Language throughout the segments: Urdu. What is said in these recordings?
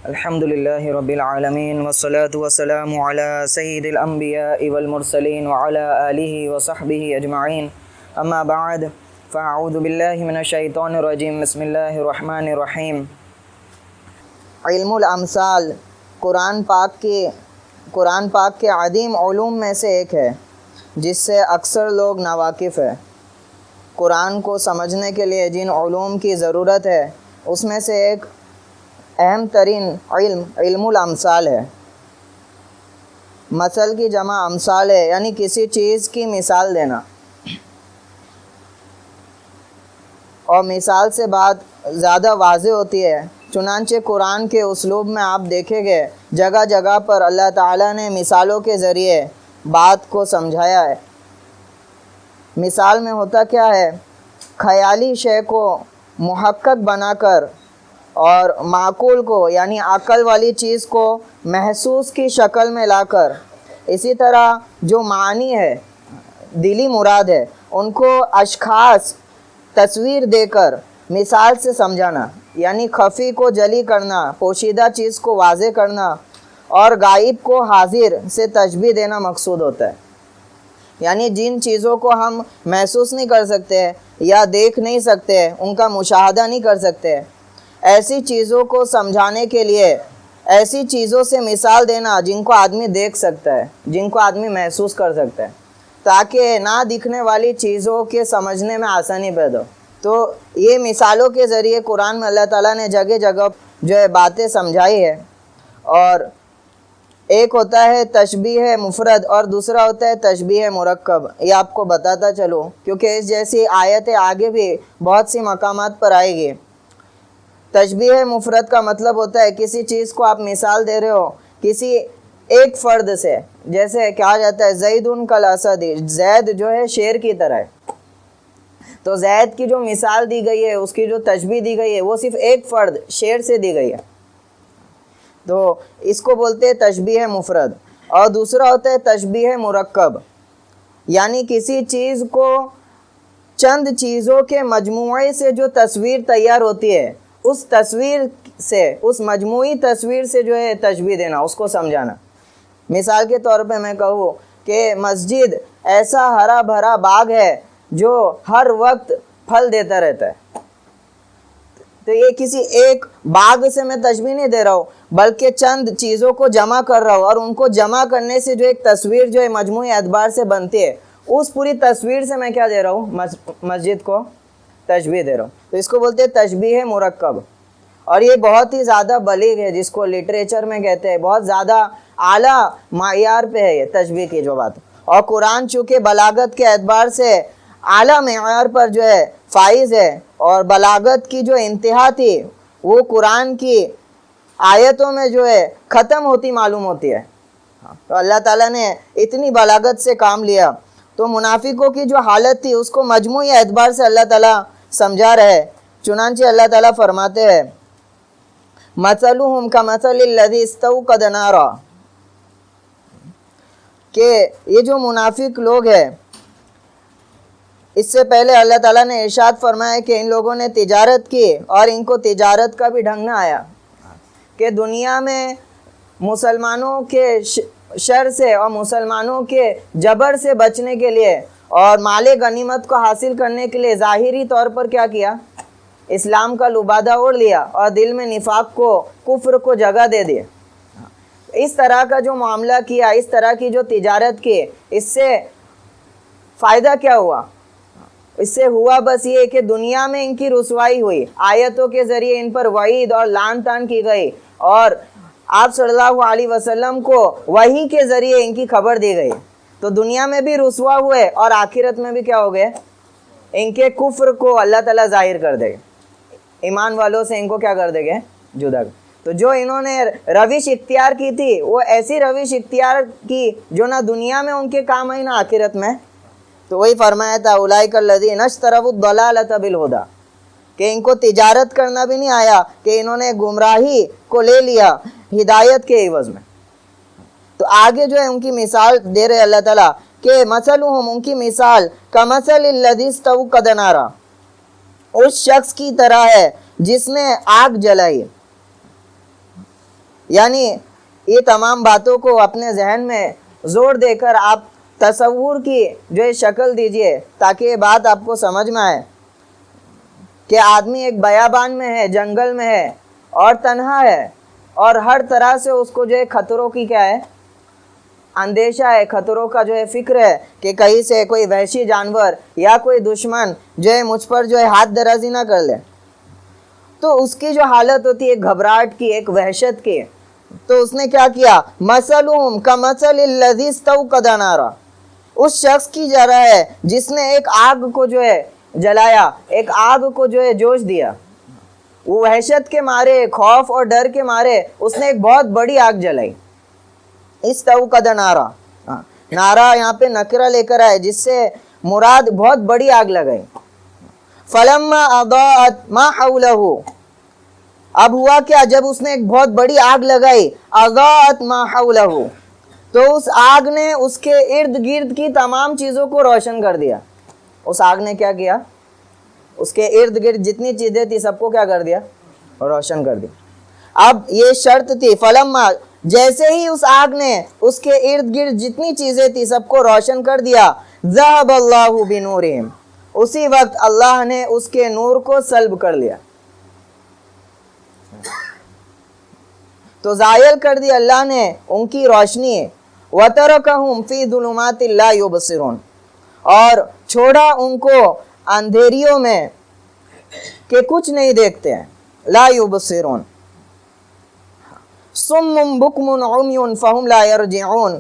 الحمد للہ رب العالمین والصلاة والسلام علی سید الانبیاء والمرسلین وعلی آلہ وصحبہ اجمعین اما بعد فاعوذ باللہ من الشیطان الرجیم بسم اللہ الرحمن الرحیم۔ علم الامثال قرآن پاک کے عظیم علوم میں سے ایک ہے جس سے اکثر لوگ ناواقف ہیں۔ قرآن کو سمجھنے کے لیے جن علوم کی ضرورت ہے اس میں سے ایک اہم ترین علم الامثال ہے۔ مثل کی جمع امثال ہے، یعنی کسی چیز کی مثال دینا، اور مثال سے بات زیادہ واضح ہوتی ہے۔ چنانچہ قرآن کے اسلوب میں آپ دیکھیں گے جگہ جگہ پر اللہ تعالیٰ نے مثالوں کے ذریعے بات کو سمجھایا ہے۔ مثال میں ہوتا کیا ہے؟ خیالی شے کو محقق بنا کر اور معقول کو یعنی عقل والی چیز کو محسوس کی شکل میں لا کر، اسی طرح جو معنی ہے، دلی مراد ہے، ان کو اشخاص تصویر دے کر مثال سے سمجھانا، یعنی خفی کو جلی کرنا، پوشیدہ چیز کو واضح کرنا، اور غائب کو حاضر سے تشبیہ دینا مقصود ہوتا ہے۔ یعنی جن چیزوں کو ہم محسوس نہیں کر سکتے یا دیکھ نہیں سکتے، ان کا مشاہدہ نہیں کر سکتے، ایسی چیزوں کو سمجھانے کے لیے ایسی چیزوں سے مثال دینا جن کو آدمی دیکھ سکتا ہے، جن کو آدمی محسوس کر سکتا ہے، تاکہ نہ دکھنے والی چیزوں کے سمجھنے میں آسانی پیدا ہو۔ تو یہ مثالوں کے ذریعے قرآن میں اللہ تعالیٰ نے جگہ جگہ جو ہے باتیں سمجھائی ہے۔ اور ایک ہوتا ہے تشبیہ مفرد اور دوسرا ہوتا ہے تشبیہ مرکب۔ یہ آپ کو بتاتا چلوں کیونکہ اس جیسی آیتیں آگے بھی بہت سی مقامات پر آئے گی۔ تشبیہ مفرد کا مطلب ہوتا ہے کسی چیز کو آپ مثال دے رہے ہو کسی ایک فرد سے، جیسے کہا جاتا ہے زید کالاسد، زید جو ہے شیر کی طرح ہے، تو زید کی جو مثال دی گئی ہے، اس کی جو تشبیہ دی گئی ہے، وہ صرف ایک فرد شیر سے دی گئی ہے، تو اس کو بولتے ہیں تشبیہ مفرد۔ اور دوسرا ہوتا ہے تشبیہ مرکب، یعنی کسی چیز کو چند چیزوں کے مجموعے سے جو تصویر تیار ہوتی ہے، اس تصویر سے، اس مجموعی تصویر سے جو ہے تشبیہ دینا، اس کو سمجھانا۔ مثال کے طور پہ میں کہوں کہ مسجد ایسا ہرا بھرا باغ ہے جو ہر وقت پھل دیتا رہتا ہے، تو یہ کسی ایک باغ سے میں تشبیہ نہیں دے رہا ہوں، بلکہ چند چیزوں کو جمع کر رہا ہوں، اور ان کو جمع کرنے سے جو ایک تصویر جو ہے مجموعی اعتبار سے بنتی ہے، اس پوری تصویر سے میں کیا دے رہا ہوں؟ مسجد کو تشبیہ دے رہا ہوں۔ تو اس کو بولتے ہیں تشبیہ مرکب، اور یہ بہت ہی زیادہ بلیغ ہے، جس کو لٹریچر میں کہتے ہیں، بہت زیادہ اعلیٰ معیار پہ ہے یہ تشبیہ کی جو بات۔ اور قرآن چونکہ بلاغت کے اعتبار سے اعلیٰ معیار پر جو ہے فائز ہے، اور بلاغت کی جو انتہا تھی وہ قرآن کی آیتوں میں جو ہے ختم ہوتی معلوم ہوتی ہے۔ تو اللہ تعالیٰ نے اتنی بلاغت سے کام لیا، تو منافقوں کی جو حالت تھی اس کو مجموعی اعتبار سے اللہ تعالیٰ سمجھا رہے۔ چنانچہ اللہ تعالیٰ فرماتے ہیں مَثَلُهُمْ كَمَثَلِ الَّذِي اسْتَوْقَدَ نَارًا، کہ یہ جو منافق لوگ ہیں، اس سے پہلے اللہ تعالیٰ نے ارشاد فرمایا کہ ان لوگوں نے تجارت کی اور ان کو تجارت کا بھی ڈھنگ نہ آیا، کہ دنیا میں مسلمانوں کے شر سے اور مسلمانوں کے جبر سے بچنے کے لیے اور مال غنیمت کو حاصل کرنے کے لیے ظاہری طور پر کیا کیا؟ اسلام کا لبادہ اوڑھ لیا اور دل میں نفاق کو، کفر کو جگہ دے دیا۔ اس طرح کا جو معاملہ کیا، اس طرح کی جو تجارت کی، اس سے فائدہ کیا ہوا؟ اس سے ہوا بس یہ کہ دنیا میں ان کی رسوائی ہوئی، آیتوں کے ذریعے ان پر وعید اور لعن طعن کی گئی، اور آپ صلی اللہ علیہ وسلم کو وحی کے ذریعے ان کی خبر دی گئی، تو دنیا میں بھی رسوا ہوئے اور آخرت میں بھی کیا ہو گئے؟ ان کے کفر کو اللہ تعالیٰ ظاہر کر دے گا، ایمان والوں سے ان کو کیا کر دے گا؟ جدا۔ تو جو انہوں نے روش اختیار کی تھی، وہ ایسی روش اختیار کی جو نہ دنیا میں ان کے کام آئی نہ آخرت میں۔ تو وہی فرمایا تھا اولئک الذین اشتروا الضلالۃ بالہدی، کہ ان کو تجارت کرنا بھی نہیں آیا، کہ انہوں نے گمراہی کو لے لیا ہدایت کے عوض میں۔ تو آگے جو ہے ان کی مثال دے رہے اللہ تعالیٰ کہ مثلہم، ان کی مثال کمثل الذی استوقد نارا، اس شخص کی طرح ہے جس نے آگ جلائی، یعنی یہ تمام باتوں کو اپنے ذہن میں زور دے کر آپ تصور کی جو ہے شکل دیجئے تاکہ یہ بات آپ کو سمجھ میں آئے کہ آدمی ایک بیابان میں ہے، جنگل میں ہے اور تنہا ہے، اور ہر طرح سے اس کو جو ہے خطروں کی کیا ہے، اندیشہ ہے، خطروں کا جو ہے فکر ہے کہ کہیں سے کوئی وحشی جانور یا کوئی دشمن جو ہے مجھ پر جو ہے ہاتھ درازی نہ کر لے. تو اس کی جو حالت ہوتی ہے گھبراہٹ کی، ایک وحشت کی، تو اس نے کیا کیا، مثلہم کمثل الذی استوقد نارا، اس شخص کی جرہ ہے جس نے ایک آگ کو جو ہے جلایا، ایک آگ کو جو ہے جوش دیا. وہ وحشت کے مارے، خوف اور ڈر کے مارے اس نے ایک بہت بڑی آگ جلائی. استوقد نارا، نارا یہاں پہ نکرہ لے کر آئے جس سے مراد بہت بڑی آگ لگائی. فلما اضاءت ما حولہ، اب ہوا کیا، جب اس نے ایک بہت بڑی آگ لگائی، اضاءت ما حولہ، تو اس آگ نے اس کے ارد گرد کی تمام چیزوں کو روشن کر دیا. اس آگ نے کیا کیا، اس کے ارد گرد جتنی چیزیں تھی سب کو کیا کر دیا، روشن کر دیا. اب یہ شرط تھی، فلما، جیسے ہی اس آگ نے اس کے ارد گرد جتنی چیزیں تھی سب کو روشن کر دیا، ذهب اللہ بنورہم، اسی وقت اللہ نے اس کے نور کو سلب کر لیا. تو زائل کر دی اللہ نے ان کی روشنی. وَتَرَكَهُمْ فِي ظُلُمَاتٍ لَا يُبْصِرُونَ، اور چھوڑا ان کو اندھیریوں میں کہ کچھ نہیں دیکھتے ہیں. لا يُبْصِرُونَ صُمٌّ بُكْمٌ عُمْيٌ فَهُمْ لَا يَرْجِعُونَ،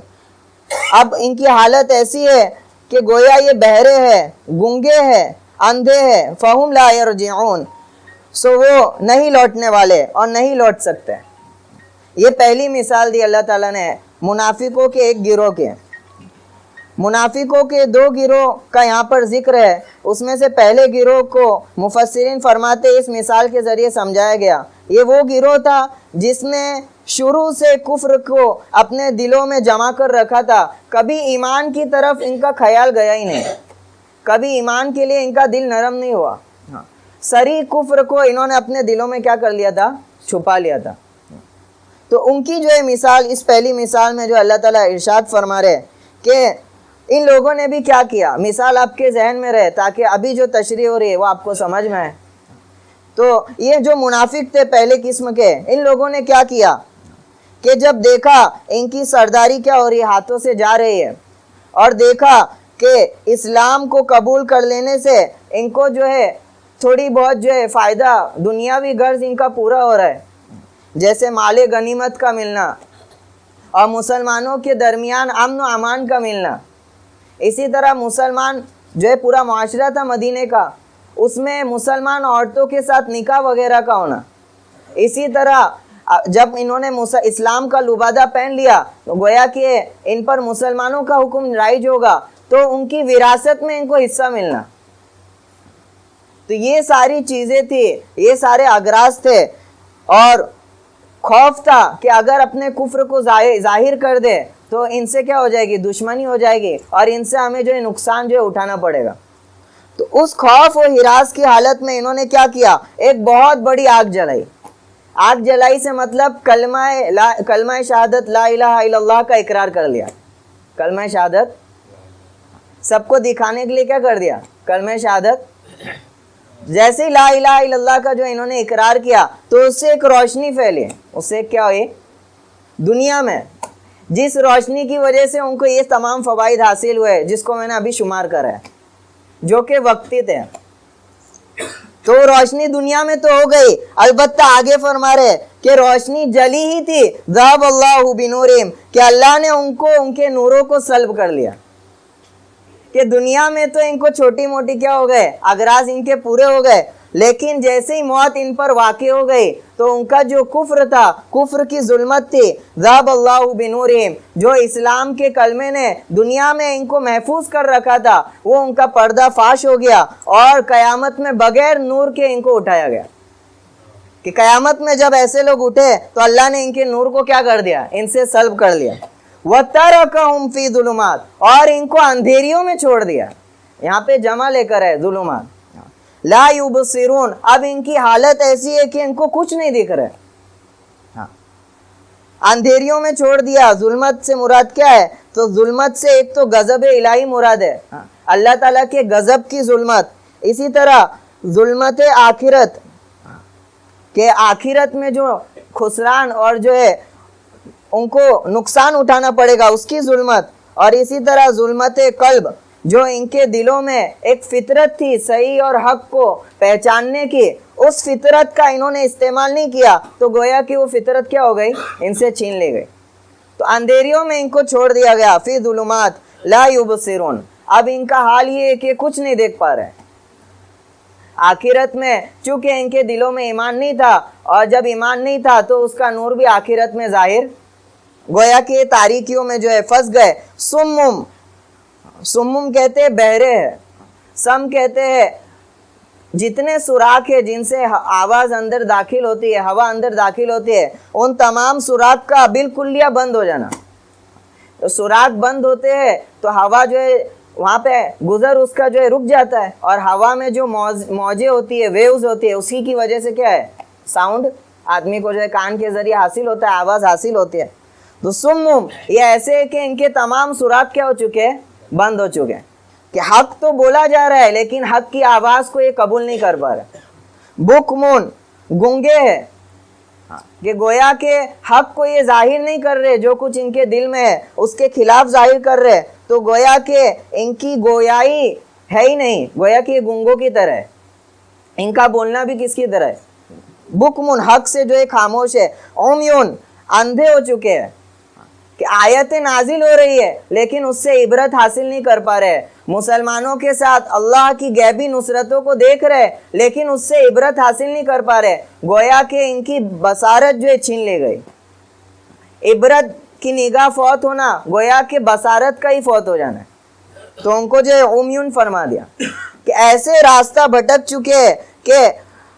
اب ان کی حالت ایسی ہے کہ گویا یہ بہرے ہیں، گنگے ہیں، اندھے ہیں. فَهُمْ لَا يَرْجِعُونَ، سو وہ نہیں لوٹنے والے اور نہیں لوٹ سکتے. یہ پہلی مثال دی اللہ تعالیٰ نے منافقوں کے ایک گروہ کے. منافقوں کے دو گروہ کا یہاں پر ذکر ہے. اس میں سے پہلے گروہ کو مفسرین فرماتے اس مثال کے ذریعے سمجھایا گیا، یہ وہ گروہ تھا جس نے شروع سے کفر کو اپنے دلوں میں جمع کر رکھا تھا. کبھی ایمان کی طرف ان کا خیال گیا ہی نہیں، کبھی ایمان کے لیے ان کا دل نرم نہیں ہوا. سری کفر کو انہوں نے اپنے دلوں میں کیا کر لیا تھا، چھپا لیا تھا. تو ان کی جو ہے مثال اس پہلی مثال میں جو اللہ تعالیٰ ارشاد فرما رہے کہ ان لوگوں نے بھی کیا کیا، مثال آپ کے ذہن میں رہے تاکہ ابھی جو تشریح ہو رہی ہے وہ آپ کو سمجھ میں آئے. تو یہ جو منافق تھے پہلے قسم کے، ان لوگوں نے کیا کیا کہ جب دیکھا ان کی سرداری کیا ہو رہی ہے، ہاتھوں سے جا رہی ہے، اور دیکھا کہ اسلام کو قبول کر لینے سے ان کو جو ہے تھوڑی بہت جو ہے فائدہ، دنیاوی غرض ان کا پورا ہو رہا ہے، جیسے مال غنیمت کا ملنا اور مسلمانوں کے درمیان امن و امان کا ملنا. اسی طرح مسلمان جو ہے پورا معاشرہ تھا مدینے کا، اس میں مسلمان عورتوں کے ساتھ نکاح وغیرہ کا ہونا. اسی طرح جب انہوں نے اسلام کا لبادہ پہن لیا تو گویا کہ ان پر مسلمانوں کا حکم رائج ہوگا، تو ان کی وراثت میں ان کو حصہ ملنا. تو یہ ساری چیزیں تھی، یہ سارے اغراض تھے، اور خوف تھا کہ اگر اپنے کفر کو ظاہر کر دے تو ان سے کیا ہو جائے گی، دشمنی ہو جائے گی، اور ان سے ہمیں جو ہے نقصان جو ہے اٹھانا پڑے گا. تو اس خوف و ہراس کی حالت میں انہوں نے کیا کیا، ایک بہت بڑی آگ جلائی. آگ جلائی سے مطلب کلمہ شہادت لا الہ الا اللہ کا اقرار کر لیا. کلمہ شہادت سب کو دکھانے کے لیے کیا کر دیا، کلمہ شہادت. جیسے لا الہ الا اللہ کا جو انہوں نے اقرار کیا تو اس سے ایک روشنی پھیلی. اس سے کیا ہوئی، دنیا میں جس روشنی کی وجہ سے ان کو یہ تمام فوائد حاصل ہوئے جس کو میں نے ابھی شمار کرا ہے، جو کہ وقتی تھے. تو روشنی دنیا میں تو ہو گئی، البتہ آگے فرما رہے کہ روشنی جلی ہی تھی. ذهب اللہ بنورہم، کہ اللہ نے ان کو ان کے نوروں کو سلب کر لیا. کہ دنیا میں تو ان کو چھوٹی موٹی کیا ہو گئے، اغراض ان کے پورے ہو گئے، لیکن جیسے ہی موت ان پر واقع ہو گئی تو ان کا جو کفر تھا، کفر کی ظلمت تھی، ذهب اللہ بنورہم، جو اسلام کے کلمے نے دنیا میں ان کو محفوظ کر رکھا تھا، وہ ان کا پردہ فاش ہو گیا، اور قیامت میں بغیر نور کے ان کو اٹھایا گیا. کہ قیامت میں جب ایسے لوگ اٹھے تو اللہ نے ان کے نور کو کیا کر دیا، ان سے سلب کر لیا. وَتَرَكَهُمْ فِي ظُلُمَاتٍ، اور ان کو اندھیریوں میں چھوڑ دیا. یہاں پہ جمع لے کر ہے ظلمات. لا يُبْصِرُونَ، اب ان کی حالت ایسی ہے کہ ان کو کچھ نہیں دکھ رہا ہے. اندھیریوں میں چھوڑ دیا. ظلمت سے مراد کیا ہے؟ تو ظلمت سے ایک تو غضب الہی مراد ہے, اللہ تعالیٰ کے غضب کی ظلمت. اسی طرح ظلمت آخرت کہ آخرت میں جو خسران اور جو ہے ان کو نقصان اٹھانا پڑے گا اس کی ظلمت. اور اسی طرح ظلمت قلب جو ان کے دلوں میں ایک فطرت تھی صحیح اور حق کو پہچاننے کی, اس فطرت کا انہوں نے استعمال نہیں کیا تو گویا کہ وہ فطرت کیا ہو گئی؟ ان سے چھین لی گئی. تو اندھیریوں میں ان کو چھوڑ دیا گیا. فی ظلمات لا یبصرون, اب ان کا حال یہ ہے کہ کچھ نہیں دیکھ پا رہے. آخرت میں چونکہ ان کے دلوں میں ایمان نہیں تھا, اور جب ایمان نہیں تھا تو اس کا نور بھی آخرت میں ظاہر, گویا کہ یہ تاریکیوں میں جو ہے پھنس گئے. سمم, سمم کہتے ہیں بہرے ہے, سم کہتے ہیں جتنے سوراخ ہے جن سے آواز اندر داخل ہوتی ہے, ہوا اندر داخل ہوتی ہے, ان تمام سوراخ کا بالکلیہ بند ہو جانا. تو سوراخ بند ہوتے ہیں تو ہوا جو ہے وہاں پہ گزر اس کا جو ہے رک جاتا ہے, اور ہوا میں جو موجیں ہوتی ہے, ویوز ہوتی ہے, اسی کی وجہ سے کیا ہے ساؤنڈ آدمی کو جو ہے کان کے ذریعے حاصل ہوتا ہے, آواز حاصل ہوتی ہے. تو سمم یہ ایسے ہے کہ ان کے تمام سوراخ کیا ہو چکے ہیں؟ بند ہو چکے ہیں, کہ حق تو بولا جا رہا ہے لیکن حق کی آواز کو یہ قبول نہیں کر پا رہا. بکمون گونگے ہے, کہ گویا کہ حق کو یہ ظاہر نہیں کر رہے, جو کچھ ان کے دل میں ہے اس کے خلاف ظاہر کر رہے, تو گویا کہ ان کی گویائی ہے ہی نہیں, گویا کہ یہ گونگوں کی طرح ہے, ان کا بولنا بھی کس کی طرح ہے؟ بکمون حق سے جو ہے خاموش ہے. عمیون اندھے ہو چکے ہیں, کہ آیتیں نازل ہو رہی ہے لیکن اس سے عبرت حاصل نہیں کر پا رہے. مسلمانوں کے ساتھ اللہ کی غیبی نصرتوں کو دیکھ رہے لیکن اس سے عبرت حاصل نہیں کر پا رہے, گویا کہ ان کی بصارت جو ہے چھین لے گئی. عبرت کی نگاہ فوت ہونا گویا کہ بصارت کا ہی فوت ہو جانا ہے. تو ان کو جو ہے عمیون فرما دیا, کہ ایسے راستہ بھٹک چکے ہیں کہ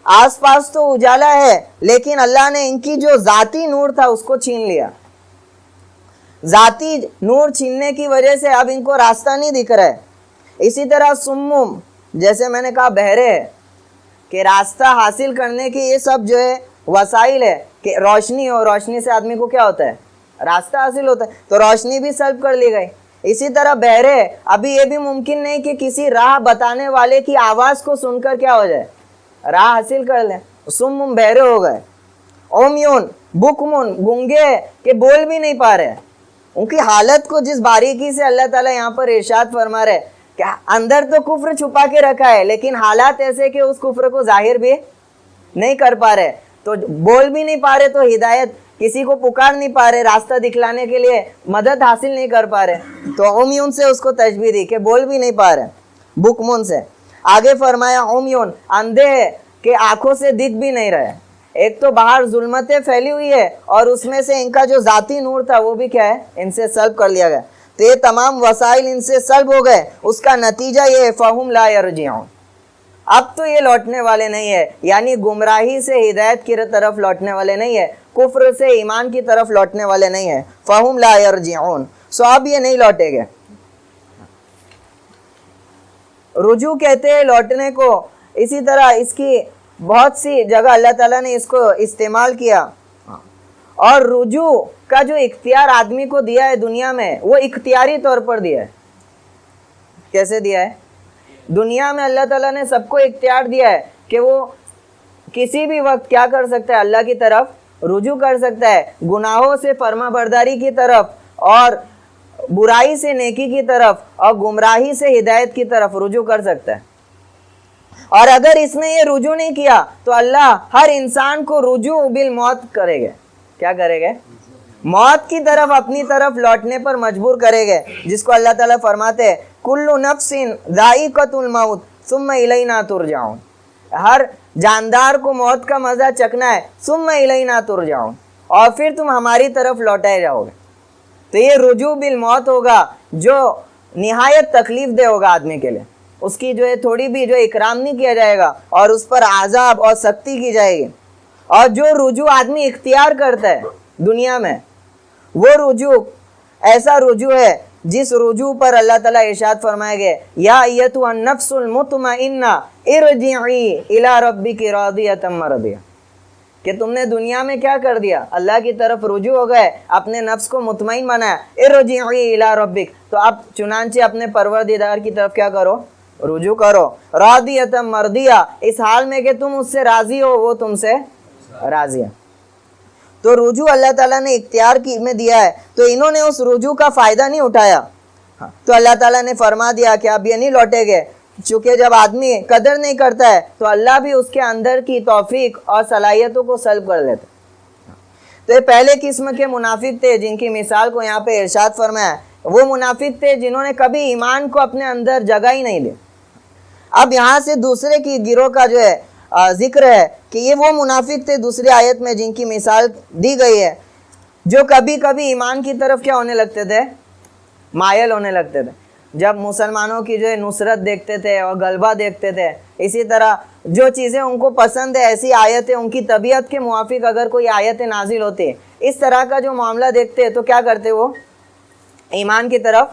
آس پاس تو اجالا ہے لیکن اللہ نے ان کی جو ذاتی نور تھا اس کو چھین لیا. ذاتی نور چھیننے کی وجہ سے اب ان کو راستہ نہیں دکھ رہا ہے. اسی طرح سمم جیسے میں نے کہا بہرے ہے, کہ راستہ حاصل کرنے کی یہ سب جو ہے وسائل ہے, کہ روشنی ہو, روشنی سے آدمی کو کیا ہوتا ہے؟ راستہ حاصل ہوتا ہے, تو روشنی بھی سلب کر لی گئی. اسی طرح بہرے, ابھی یہ بھی ممکن نہیں کہ کسی راہ بتانے والے کی آواز کو سن کر کیا ہو جائے؟ راہ حاصل کر لیں. سمم بہرے ہو گئے. عمیون بکمون گونگے کہ بول بھی نہیں پا رہے. ان کی حالت کو جس باریکی سے اللہ تعالیٰ یہاں پر ارشاد فرما رہے کہ اندر تو کفر چھپا کے رکھا ہے لیکن حالات ایسے کہ اس کفر کو ظاہر بھی نہیں کر پا رہے, تو بول بھی نہیں پا رہے, تو ہدایت کسی کو پکار نہیں پا رہے, راستہ دکھلانے کے لیے مدد حاصل نہیں کر پا رہے. تو عمیون سے اس کو تشبیہ دی کہ بول بھی نہیں پا رہے. بکمون سے آگے فرمایا عمیون اندھے ہے کہ آنکھوں سے دکھ بھی نہیں رہے. ایک تو باہر ظلمتیں پھیلی ہوئی ہے اور اس میں سے ان کا جو ذاتی نور تھا وہ بھی کیا ہے؟ ان سے سلب کر لیا گیا. تو یہ تمام وسائل ان سے سلب ہو گئے. اس کا نتیجہ یہ ہے فہم لا یرجعون, اب تو یہ لوٹنے والے نہیں ہے, یعنی گمراہی سے ہدایت کی طرف لوٹنے والے نہیں ہے, کفر سے ایمان کی طرف لوٹنے والے نہیں ہیں. فہم لا یرجعون, سو اب یہ نہیں لوٹے گے. رجوع کہتے ہیں لوٹنے کو. اسی طرح اس کی بہت سی جگہ اللہ تعالیٰ نے اس کو استعمال کیا, اور رجوع کا جو اختیار آدمی کو دیا ہے دنیا میں وہ اختیاری طور پر دیا ہے. کیسے دیا ہے؟ دنیا میں اللہ تعالیٰ نے سب کو اختیار دیا ہے کہ وہ کسی بھی وقت کیا کر سکتا ہے؟ اللہ کی طرف رجوع کر سکتا ہے, گناہوں سے فرما برداری کی طرف, اور برائی سے نیکی کی طرف, اور گمراہی سے ہدایت کی طرف رجوع کر سکتا ہے. اور اگر اس نے یہ رجوع نہیں کیا تو اللہ ہر انسان کو رجوع بالموت کرے گا. کیا کرے گا؟ موت کی طرف, اپنی طرف لوٹنے پر مجبور کرے گا, جس کو اللہ تعالیٰ فرماتے ہیں کل نفس ذائقۃ الموت ثم الینا ترجعون, ہر جاندار کو موت کا مزہ چکھنا ہے, ثم الینا ترجعون, اور پھر تم ہماری طرف لوٹائے جاؤ گے. تو یہ رجوع بالموت ہوگا جو نہایت تکلیف دہ ہوگا آدمی کے لیے. اس کی جو ہے تھوڑی بھی جو اکرام نہیں کیا جائے گا اور اس پر عذاب اور سختی کی جائے گی. اور جو رجوع آدمی اختیار کرتا ہے دنیا میں, وہ رجوع ایسا رجوع ہے جس رجوع پر اللہ تعالیٰ ارشاد فرمائے گے یا ایتھا النفس المطمئنہ ارجعی الی ربک راضیۃ مرضیہ, کہ تم نے دنیا میں کیا کر دیا؟ اللہ کی طرف رجوع ہو گئے، اپنے نفس کو مطمئن بنایا، ارجعی الی ربک، تو اب چنانچہ اپنے پروردگار کی طرف کیا کرو؟ رجوع کرو، راضیۃ مرضیہ، اس حال میں کہ تم اس سے راضی ہو، وہ تم سے راضی ہے۔ تو رجوع اللہ تعالیٰ نے اختیار میں دیا ہے، تو انہوں نے اس رجوع کا فائدہ نہیں اٹھایا، تو اللہ تعالیٰ نے فرما دیا کہ اب یہ نہیں لوٹے گے، چونکہ جب آدمی قدر نہیں کرتا ہے تو اللہ بھی اس کے اندر کی توفیق اور صلاحیتوں کو سلب کر لیتا ہے۔ تو یہ پہلے قسم کے منافق تھے جن کی مثال کو یہاں پہ ارشاد فرمایا ہے، وہ منافق تھے جنہوں نے کبھی ایمان کو اپنے اندر جگہ ہی نہیں لی۔ اب یہاں سے دوسرے کی گروہ کا جو ہے ذکر ہے کہ یہ وہ منافق تھے دوسری آیت میں جن کی مثال دی گئی ہے، جو کبھی کبھی ایمان کی طرف کیا ہونے لگتے تھے؟ مائل ہونے لگتے تھے۔ جب مسلمانوں کی جو ہے نصرت دیکھتے تھے اور غلبہ دیکھتے تھے، اسی طرح جو چیزیں ان کو پسند ہے ایسی آیتیں، ان کی طبیعت کے موافق اگر کوئی آیتیں نازل ہوتی، اس طرح کا جو معاملہ دیکھتے تو کیا کرتے؟ وہ ایمان کی طرف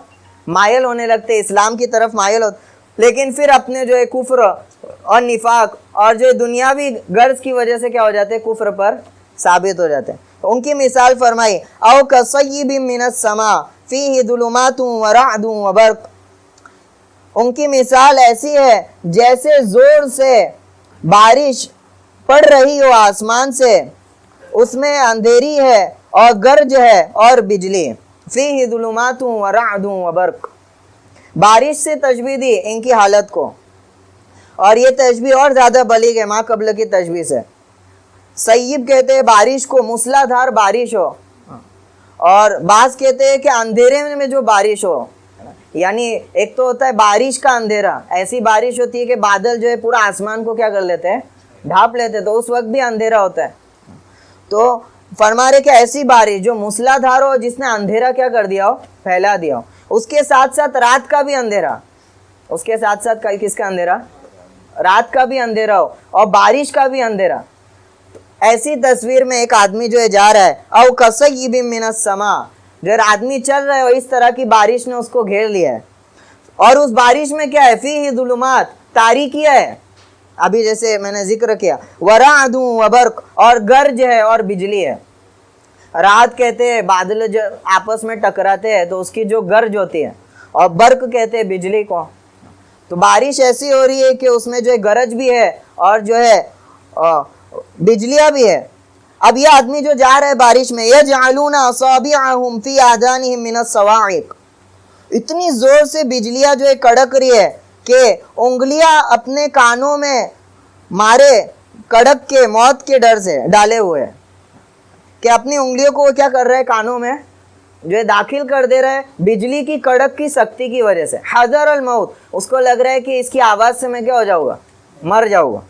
مائل ہونے لگتے، اسلام کی طرف مائل ہوتے، لیکن پھر اپنے جو ہے کفر اور نفاق اور جو دنیاوی غرض کی وجہ سے کیا ہو جاتے؟ کفر پر ثابت ہو جاتے۔ ان کی مثال فرمائی، او کصیب من السماء فیہ ظلمات ورعد وبرق، ان کی مثال ایسی ہے جیسے زور سے بارش پڑ رہی ہو آسمان سے، اس میں اندھیری ہے اور گرج ہے اور بجلی، فیہ ظلمات ورعد وبرق، بارش سے تشبیہ دی ان کی حالت کو، اور یہ تشبیہ اور زیادہ بلیغ ہے ماں قبل کی تشبیہ سے۔ سیب کہتے ہیں بارش کو، موسلا دھار بارش ہو، اور بعض کہتے ہیں کہ اندھیرے میں جو بارش ہو، یعنی ایک تو ہوتا ہے بارش کا اندھیرا، ایسی بارش ہوتی ہے کہ بادل جو ہے پورا آسمان کو کیا کر لیتے ہیں؟ ڈھانپ لیتے، تو اس وقت بھی اندھیرا ہوتا ہے۔ تو فرما رہے کہ ایسی بارش جو موسلا دھار ہو، جس نے اندھیرا کیا کر دیا ہو؟ پھیلا دیا ہو، اس کے ساتھ ساتھ رات کا بھی اندھیرا، اس کے ساتھ ساتھ کس کا اندھیرا؟ رات کا بھی اندھیرا ہو اور بارش کا بھی اندھیرا۔ ایسی تصویر میں ایک آدمی جو ہے جا رہا ہے، او کصیب من السماء، جو آدمی چل رہا ہے اور اس طرح کی بارش نے اس کو گھیر لیا ہے، اور اس بارش میں کیا ہے؟ فیہ ظلمات، تاریکیاں ہے، ابھی جیسے میں نے ذکر کیا، ورعد وبرق، اور گرج ہے اور بجلی ہے۔ رات کہتے ہیں بادل جو آپس میں ٹکراتے ہیں تو اس کی جو گرج ہوتی ہے، اور برق کہتے ہیں بجلی کو۔ تو بارش ایسی ہو رہی ہے کہ اس میں جو ہے گرج بھی ہے اور جو ہے بجلیاں بھی ہے۔ اب یہ آدمی جو جا رہا ہے بارش میں، یجعلون اصابعہم فی آذانہم من الصواعق، اتنی زور سے بجلیاں جو ہے کڑک رہی ہے کہ انگلیاں اپنے کانوں میں مارے کڑک کے، موت کے ڈر سے ڈالے ہوئے، کہ اپنی انگلیوں کو وہ کیا کر رہے ہیں؟ کانوں میں جو ہے داخل کر دے رہا ہے بجلی کی کڑک کی سختی کی وجہ سے، حذر الموت، اس کو لگ رہا ہے کہ اس کی آواز سے میں کیا ہو جاؤں گا؟ مر جاؤں گا۔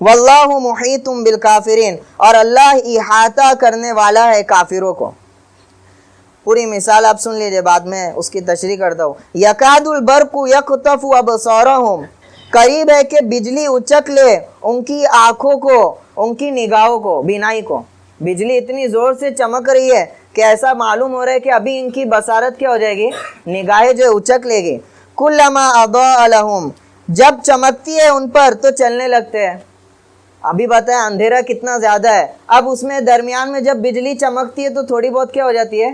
واللہ محیط بالکافرین، اور اللہ احاطہ کرنے والا ہے کافروں کو۔ پوری مثال آپ سن لیجئے، بعد میں اس کی تشریح کرتا ہوں۔ یکاد البرق یخطف ابصارہم، قریب ہے کہ بجلی اچک لے ان کی آنکھوں کو، ان کی نگاہوں کو، بینائی کو۔ بجلی اتنی زور سے چمک رہی ہے کہ ایسا معلوم ہو رہا ہے کہ ابھی ان کی بصارت کیا ہو جائے گی؟ نگاہیں جو اچک لے گی۔ کلما اضاء لہم، جب چمکتی ہے ان پر تو چلنے لگتے ہیں۔ ابھی بتائیں اندھیرا کتنا زیادہ ہے، اب اس میں درمیان میں جب بجلی چمکتی ہے تو تھوڑی بہت کیا ہو جاتی ہے؟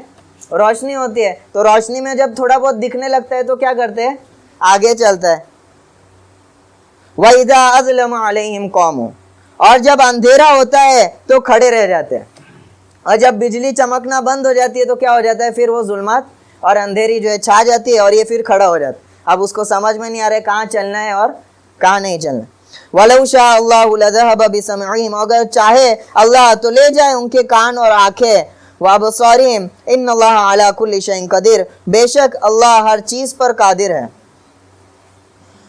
روشنی ہوتی ہے، تو روشنی میں جب تھوڑا بہت دکھنے لگتا ہے تو کیا کرتے ہیں؟ آگے چلتا ہے۔ وَإِذَا أَظْلَمَ عَلَيْهِمْ قَامُوا، اور جب اندھیرا ہوتا ہے تو کھڑے رہ جاتے ہیں، اور جب بجلی چمکنا بند ہو جاتی ہے تو کیا ہو جاتا ہے؟ پھر وہ ظلمات اور اندھیری جو ہے چھا جاتی ہے، اور یہ پھر کھڑا ہو جاتا ہے۔ اب اس کو سمجھ میں نہیں آ رہا ہے کہاں چلنا ہے اور کہاں نہیں چلنا۔ وَلَوْ شَاءَ اللَّهُ لَذَهَبَ بِسَمْعِهِمْ، اگر چاہے اللہ تو لے جائے ان کے کان اور آنکھیں، وَأَبْصَارِهِمْ إِنَّ اللَّهَ عَلَى كُلِّ شَيْءٍ قَدِيرٌ، بے شک اللہ ہر چیز پر قادر ہے۔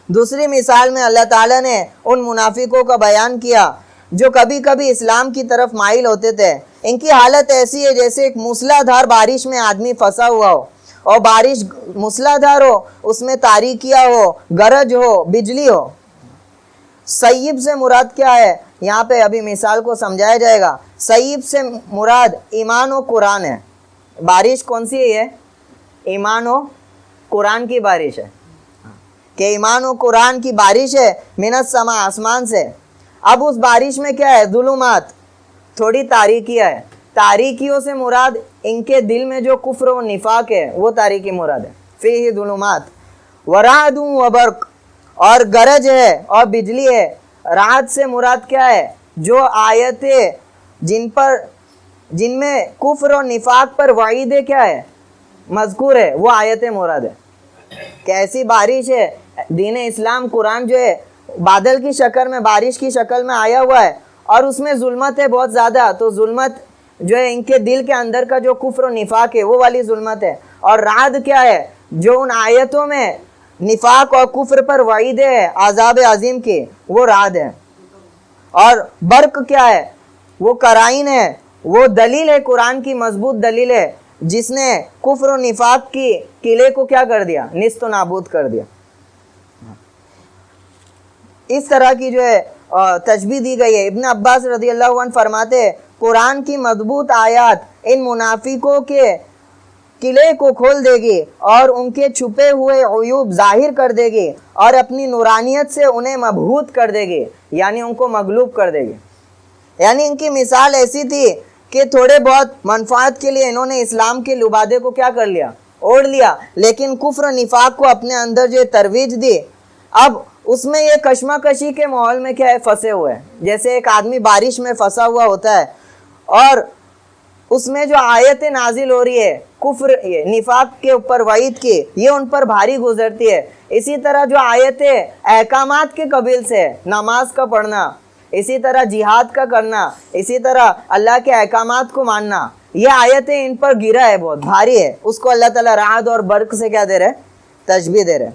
دوسری مثال میں اللہ تعالیٰ نے ان منافقوں کا بیان کیا جو کبھی کبھی اسلام کی طرف مائل ہوتے تھے۔ ان کی حالت ایسی ہے جیسے ایک موسلا دھار بارش میں آدمی پھنسا ہوا ہو، اور بارش موسلا دھار ہو، اس میں تاریکیاں ہو، گرج ہو، بجلی ہو۔ سیب سے مراد کیا ہے؟ یہاں پہ ابھی مثال کو سمجھایا جائے گا۔ سیب سے مراد ایمان و قرآن ہے۔ بارش کون سی ہے؟ ایمان و قرآن کی بارش ہے، کہ ایمان و قرآن کی بارش ہے، من السماء، آسمان سے۔ اب اس بارش میں کیا ہے؟ ظلمات، تھوڑی تاریکیاں ہے. تاریکیوں سے مراد ان کے دل میں جو کفر و نفاق ہے وہ تاریکی مراد ہے. فیہ ظلمات ورعد وبرق، اور گرج ہے اور بجلی ہے. رعد سے مراد کیا ہے؟ جو آیتیں جن میں کفر و نفاق پر وعید کیا ہے؟ مذکور ہے، وہ آیتیں مراد ہے. کہ ایسی بارش ہے، دین اسلام قرآن جو ہے بادل کی شکل میں، بارش کی شکل میں آیا ہوا ہے، اور اس میں ظلمت ہے بہت زیادہ. تو ظلمت جو ہے ان کے دل کے اندر کا جو کفر و نفاق ہے وہ والی ظلمت ہے. اور رعد کیا ہے؟ جو ان آیتوں میں نفاق اور کفر پر وعید ہے عذاب عظیم کی، وہ رعد ہے. اور برق کیا ہے؟ وہ قرائن ہے، وہ دلیل ہے، قرآن کی مضبوط دلیل ہے، جس نے کفر و نفاق کی قلعے کو کیا کر دیا؟ نیست و نابود کر دیا. اس طرح کی جو ہے تشبیہ دی گئی ہے. ابن عباس رضی اللہ عنہ فرماتے ہیں قرآن کی مضبوط آیات ان منافقوں کے قلعے کو کھول دے گی اور ان کے چھپے ہوئے عیوب ظاہر کر دے گی، اور اپنی نورانیت سے انہیں مبہوت کر دے گی، یعنی ان کو مغلوب کر دے گی. یعنی ان کی مثال ایسی تھی کہ تھوڑے بہت منفعت کے لیے انہوں نے اسلام کے لبادے کو کیا کر لیا؟ اوڑھ لیا، لیکن کفر و نفاق کو اپنے اندر جو ترویج دی. اب اس میں یہ کشمکشی کے ماحول میں کیا ہے؟ پھنسے ہوئے ہیں. جیسے ایک آدمی بارش میں پھنسا ہوا ہوتا ہے اور اس میں جو آیتیں نازل ہو رہی ہے کفر نفاق کے اوپر وعید کی، یہ ان پر بھاری گزرتی ہے. اسی طرح جو آیتیں احکامات کے قبیل سے، نماز کا پڑھنا، اسی طرح جہاد کا کرنا، اسی طرح اللہ کے احکامات کو ماننا، یہ آیتیں ان پر گرا ہے، بہت بھاری ہے. اس کو اللہ تعالیٰ رعد اور برق سے کیا دے رہے؟ تشبیہ دے رہے.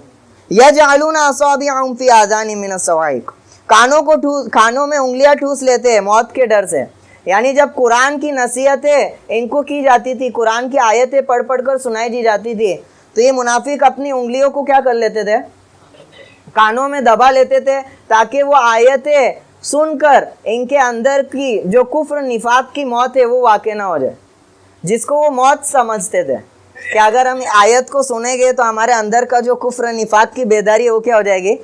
یجعلون اصابعهم فی آذان من الصواعق، کانوں میں انگلیاں ٹھوس لیتے ہیں موت کے ڈر سے. یعنی جب قرآن کی نصیحتیں ان کو کی جاتی تھی، قرآن کی آیتیں پڑھ پڑھ کر سنائی دی جاتی تھی، تو یہ منافق اپنی انگلیوں کو کیا کر لیتے تھے؟ کانوں میں دبا لیتے تھے، تاکہ وہ آیتیں سن کر ان کے اندر کی جو کفر نفاق کی موت ہے وہ واقع نہ ہو جائے، جس کو وہ موت سمجھتے تھے کہ اگر ہم آیت کو سنیں گے تو ہمارے اندر کا جو کفر نفاق کی بیداری ہے وہ کیا ہو جائے گی؟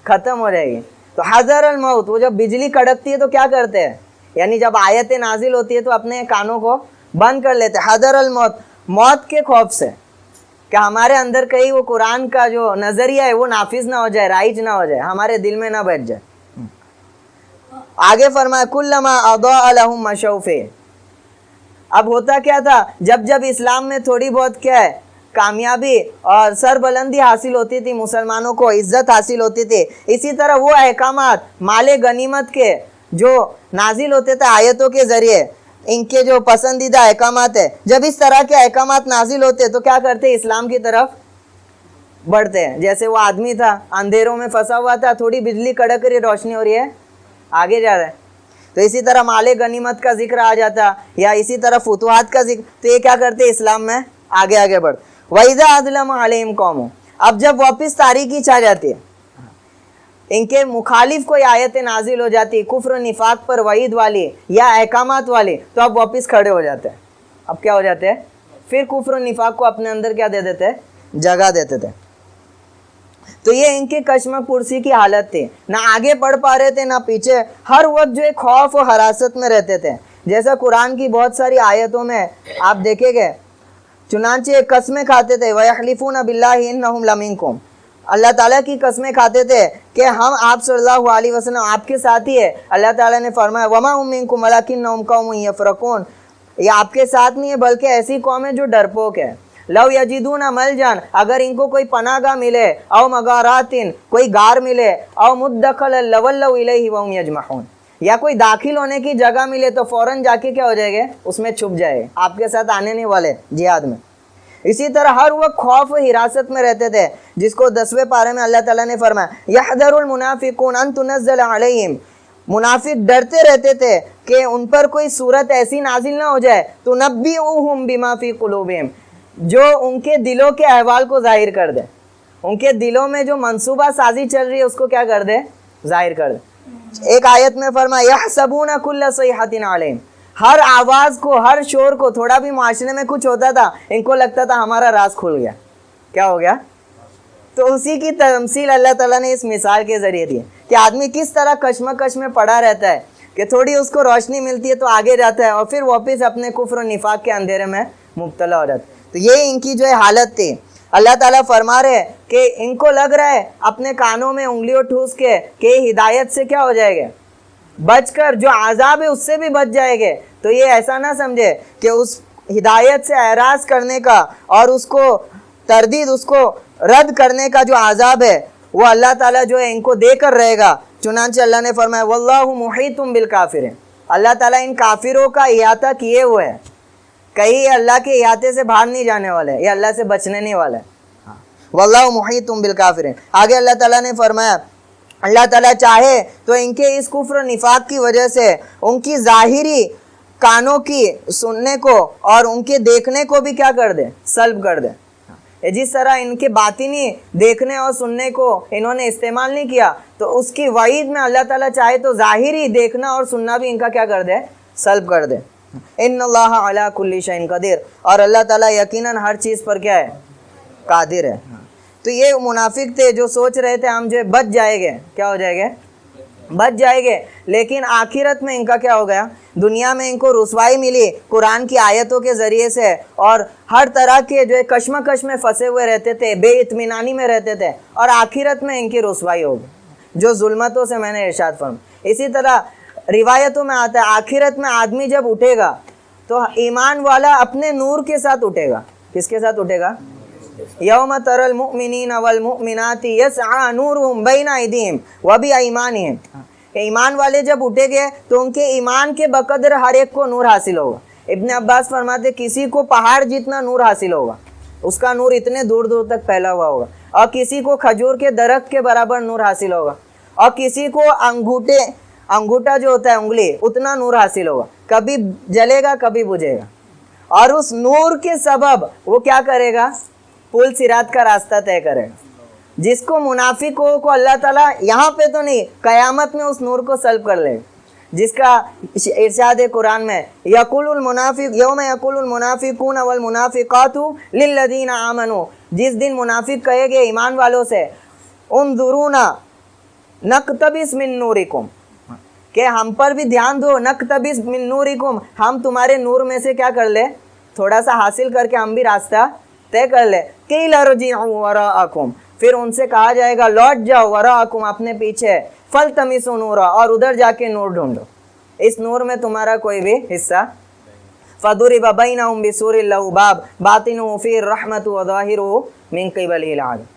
ختم ہو جائے گی. تو حذر الموت، وہ جب بجلی کڑکتی ہے تو کیا کرتے ہیں؟ یعنی جب آیتیں نازل ہوتی ہے تو اپنے کانوں کو بند کر لیتے. حذر الموت، موت کے خوف سے کہ ہمارے اندر کہیں وہ قرآن کا جو نظریہ ہے وہ نافذ نہ ہو جائے، رائج نہ ہو جائے، ہمارے دل میں نہ بیٹھ جائے. آگے فرمایا کلما اضاء لهم مشوا فیہ. اب ہوتا کیا تھا؟ جب اسلام میں تھوڑی بہت کیا ہے کامیابی اور سربلندی حاصل ہوتی تھی، مسلمانوں کو عزت حاصل ہوتی تھی، اسی طرح وہ احکامات مال غنیمت کے جو نازل ہوتے تھے آیتوں کے ذریعے، ان کے جو پسندیدہ احکامات ہیں، جب اس طرح کے احکامات نازل ہوتے تو کیا کرتے؟ اسلام کی طرف بڑھتے ہیں. جیسے وہ آدمی تھا اندھیروں میں پھنسا ہوا تھا، تھوڑی بجلی کڑک رہی، روشنی ہو رہی ہے، آگے جا رہا ہے. تو اسی طرح مال غنیمت کا ذکر آ جاتا، یا اسی طرح فتوحات کا ذکر، تو یہ کیا کرتے؟ اسلام میں آگے بڑھ. وَإِذَا أَظْلَمَ عَلَيْهِمْ قَوْمٌ، اب جب واپس تاریکی چھا جاتی ہے، ان کے مخالف کوئی آیت نازل ہو جاتی کفر و نفاق پر وعید والی یا احکامات والی، تو اب واپس کھڑے ہو جاتے ہیں. اب کیا ہو جاتے ہیں؟ پھر کفر و نفاق کو اپنے اندر کیا دے دیتے؟ جگہ دیتے تھے. تو یہ ان کے کشمک پرسی کی حالت تھی، نہ آگے پڑھ پا رہے تھے نہ پیچھے، ہر وقت جو ایک خوف و حراست میں رہتے تھے. جیسا قرآن کی بہت ساری آیتوں میں آپ دیکھیں گے، چنانچہ قسمیں کھاتے تھے وَيَحْلِفُونَ بِاللَّهِ إِنَّهُمْ لَمِنْكُمْ، اللہ تعالیٰ کی قسمیں کھاتے تھے کہ ہم آپ صلی اللہ علیہ وسلم آپ کے ساتھ ہی ہے. اللہ تعالیٰ نے فرمایا وَمَا هُم مِّنكُمْ وَلَكِنَّهُمْ قَوْمٌ يَفْرَقُونَ، یہ آپ کے ساتھ نہیں ہے بلکہ ایسی قوم ہے جو ڈرپوک ہے. لو یجدون ملجان، اگر ان کو کوئی پناہ گاہ ملے، او مغاراتن، کوئی غار ملے، او مدخل لولوا الیہ وهم یجمحون، یا کوئی داخل ہونے کی جگہ ملے تو فوراً جا کے کیا ہو جائے گے؟ اس میں چھپ جائے گے، آپ کے ساتھ آنے نہیں والے جہاد میں. اسی طرح ہر وقت خوف و حراست میں رہتے تھے، جس کو 10ویں پارے میں اللہ تعالیٰ نے فرمایا یحذر المنافقون ان تنزل علیہم، منافق ڈرتے رہتے تھے کہ ان پر کوئی صورت ایسی نازل نہ ہو جائے تنبئہم بما فی قلوبہم، جو ان کے دلوں کے احوال کو ظاہر کر دے. ان کے دلوں میں جو منصوبہ سازی چل رہی ہے اس کو کیا کر دے؟ ظاہر کر دے. ایک آیت میں فرمایا یحسبون کل صیحۃ علیہم، ہر آواز کو، ہر شور کو، تھوڑا بھی معاشرے میں کچھ ہوتا تھا ان کو لگتا تھا ہمارا راز کھل گیا. کیا ہو گیا؟ تو اسی کی تمثیل اللہ تعالیٰ نے اس مثال کے ذریعے دی. کہ آدمی کس طرح کشمکش میں پڑا رہتا ہے کہ تھوڑی اس کو روشنی ملتی ہے تو آگے جاتا ہے اور پھر واپس اپنے کفر و نفاق کے اندھیرے میں مبتلا ہو جاتا ہے۔ تو یہ ان کی جو ہے حالت تھی۔ اللہ تعالیٰ فرما رہے کہ ان کو لگ رہا ہے اپنے کانوں میں انگلیوں ٹھوس کے کہ ہدایت سے کیا ہو جائے گا، بچ کر جو عذاب ہے اس سے بھی بچ جائے گے۔ تو یہ ایسا نہ سمجھے کہ اس ہدایت سے اعراض کرنے کا اور اس کو تردید، اس کو رد کرنے کا جو عذاب ہے وہ اللہ تعالیٰ جو ہے ان کو دے کر رہے گا۔ چنانچہ اللہ نے فرمایا واللہ محیط بالکافرین، اللہ تعالیٰ ان کافروں کا احاطہ کیے ہوئے ہے، کہیں یہ اللہ کے احاطے سے باہر نہیں جانے والے، یہ اللہ سے بچنے نہیں والے۔ واللہ محیط بالکافرین۔ آگے اللہ تعالیٰ نے فرمایا اللہ تعالیٰ چاہے تو ان کے اس کفر و نفاق کی وجہ سے ان کی ظاہری کانوں کی سننے کو اور ان کے دیکھنے کو بھی کیا کر دے، سلب کر دے۔ جس طرح ان کے باطنی دیکھنے اور سننے کو انہوں نے استعمال نہیں کیا، تو اس کی وعید میں اللہ تعالیٰ چاہے تو ظاہری دیکھنا اور سننا بھی ان کا کیا کر دے، سلب کر دے۔ ان اللہ علی کل شیء قدیر، اور اللہ تعالیٰ یقیناً ہر چیز پر کیا ہے، قادر ہے۔ تو یہ منافق تھے جو سوچ رہے تھے ہم جو بچ جائیں گے، کیا ہو جائے گے، بچ جائیں گے، لیکن آخرت میں ان کا کیا ہو گیا، دنیا میں ان کو رسوائی ملی قرآن کی آیتوں کے ذریعے سے، اور ہر طرح کے جو کشمکش میں پھنسے ہوئے رہتے تھے، بے اطمینانی میں رہتے تھے، اور آخرت میں ان کی رسوائی ہوگی جو ظلمتوں سے میں نے ارشاد فرمایا۔ اسی طرح روایتوں میں آتا ہے آخرت میں آدمی جب اٹھے گا تو ایمان والا اپنے نور کے ساتھ اٹھے گا۔ کس کے ساتھ اٹھے گا؟ یوم تری المؤمنین والمؤمنات یسعی نورہم بین ایدیہم وبایمانہم، ایمان والے جب اٹھے گئے تو ان کے ایمان کے بقدر ہر ایک کو نور حاصل ہوگا۔ ابن عباس فرماتے کسی کو پہاڑ جتنا نور حاصل ہوگا، اس کا نور اتنے دور دور تک پھیلا ہوا ہوگا، اور کسی کو کھجور کے درخت کے برابر نور حاصل ہوگا، اور کسی کو انگوٹھا جو ہوتا ہے انگلی اتنا نور حاصل ہوگا، کبھی جلے گا کبھی بجھے گا، اور اس نور کے سبب وہ کیا کرے گا، پل صراط کا راستہ طے کرے گا۔ جس کو منافقوں کو اللہ تعالیٰ یہاں پہ تو نہیں، قیامت میں اس نور کو سلب کر لے گا، جس کا ارشاد قرآن میں یقول المنافق یوم یقول المنافقون والمنافقات للذین آمنوا، جس دن منافق کہے گے ایمان والوں سے انظرونا نقتبس من نورکم، کہ ہم پر بھی دھیان دو، نقتبس من نورکم، ہم تمہارے نور میں سے کیا کر لے، تھوڑا سا حاصل کر کے ہم بھی راستہ طے کر لے۔ قیل ارجعوا وراءکم، پھر ان سے کہا جائے گا لوٹ جاؤ، وراءکم اپنے پیچھے، فالتمسوا نورا، اور ادھر جا کے نور ڈھونڈو، اس نور میں تمہارا کوئی بھی حصہ۔ فضرب بینہم بسور لہ باب باطنہ فیہ الرحمۃ وظاہرہ من قبلہ العذاب،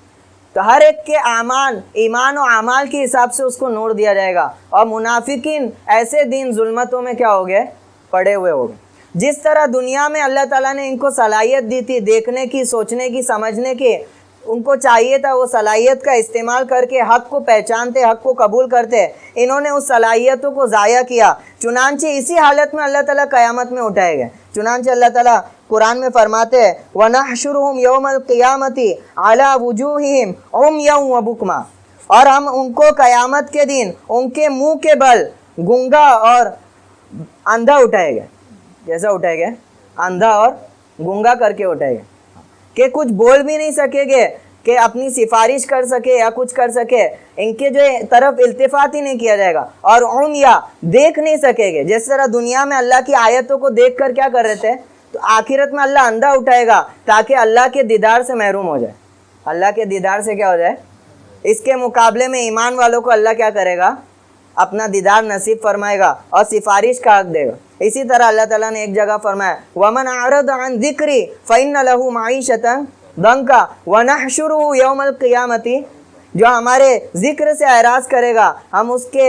تو ہر ایک کے اعمال، ایمان و اعمال کے حساب سے اس کو نور دیا جائے گا، اور منافقین ایسے دن ظلمتوں میں کیا ہو گئے، پڑے ہوئے ہو گئے۔ جس طرح دنیا میں اللہ تعالیٰ نے ان کو صلاحیت دی تھی دیکھنے کی، سوچنے کی، سمجھنے کی، ان کو چاہیے تھا وہ صلاحیت کا استعمال کر کے حق کو پہچانتے، حق کو قبول کرتے، انہوں نے اس صلاحیتوں کو ضائع کیا، چنانچہ اسی حالت میں اللہ تعالیٰ قیامت میں اٹھائے گئے۔ چنانچہ اللہ تعالیٰ قرآن میں فرماتے ہیں وَنَحْشُرُهُمْ يَوْمَ الْقِيَامَةِ عَلَى وُجُوهِهِمْ عُمْيًا وَبُكْمًا، اور ہم ان کو قیامت کے دن ان کے منہ کے بل گونگا اور اندھا اٹھائے گئے۔ جیسا اٹھائے گئے، اندھا اور گونگا کر کے اٹھائے گئے کہ کچھ بول بھی نہیں سکے گے، کہ اپنی سفارش کر سکے یا کچھ کر سکے، ان کے جو طرف التفات ہی نہیں کیا جائے گا، اور عمیا دیکھ نہیں سکے گے۔ جس طرح دنیا میں اللہ کی آیتوں کو دیکھ کر کیا کر رہے تھے، تو آخرت میں اللہ اندھا اٹھائے گا تاکہ اللہ کے دیدار سے محروم ہو جائے، اللہ کے دیدار سے کیا ہو جائے۔ اس کے مقابلے میں ایمان والوں کو اللہ کیا کرے گا، اپنا دیدار نصیب فرمائے گا اور سفارش کا حق دے گا۔ اسی طرح اللہ تعالیٰ نے ایک جگہ فرمایا وَمَنْ أَعْرَضَ عَنْ ذِكْرِي فَإِنَّ لَهُ مَعِيشَةً ضَنْكًا وَنَحْشُرُهُ يَوْمَ الْقِيَامَةِ، جو ہمارے ذکر سے اعراض کرے گا ہم اس کے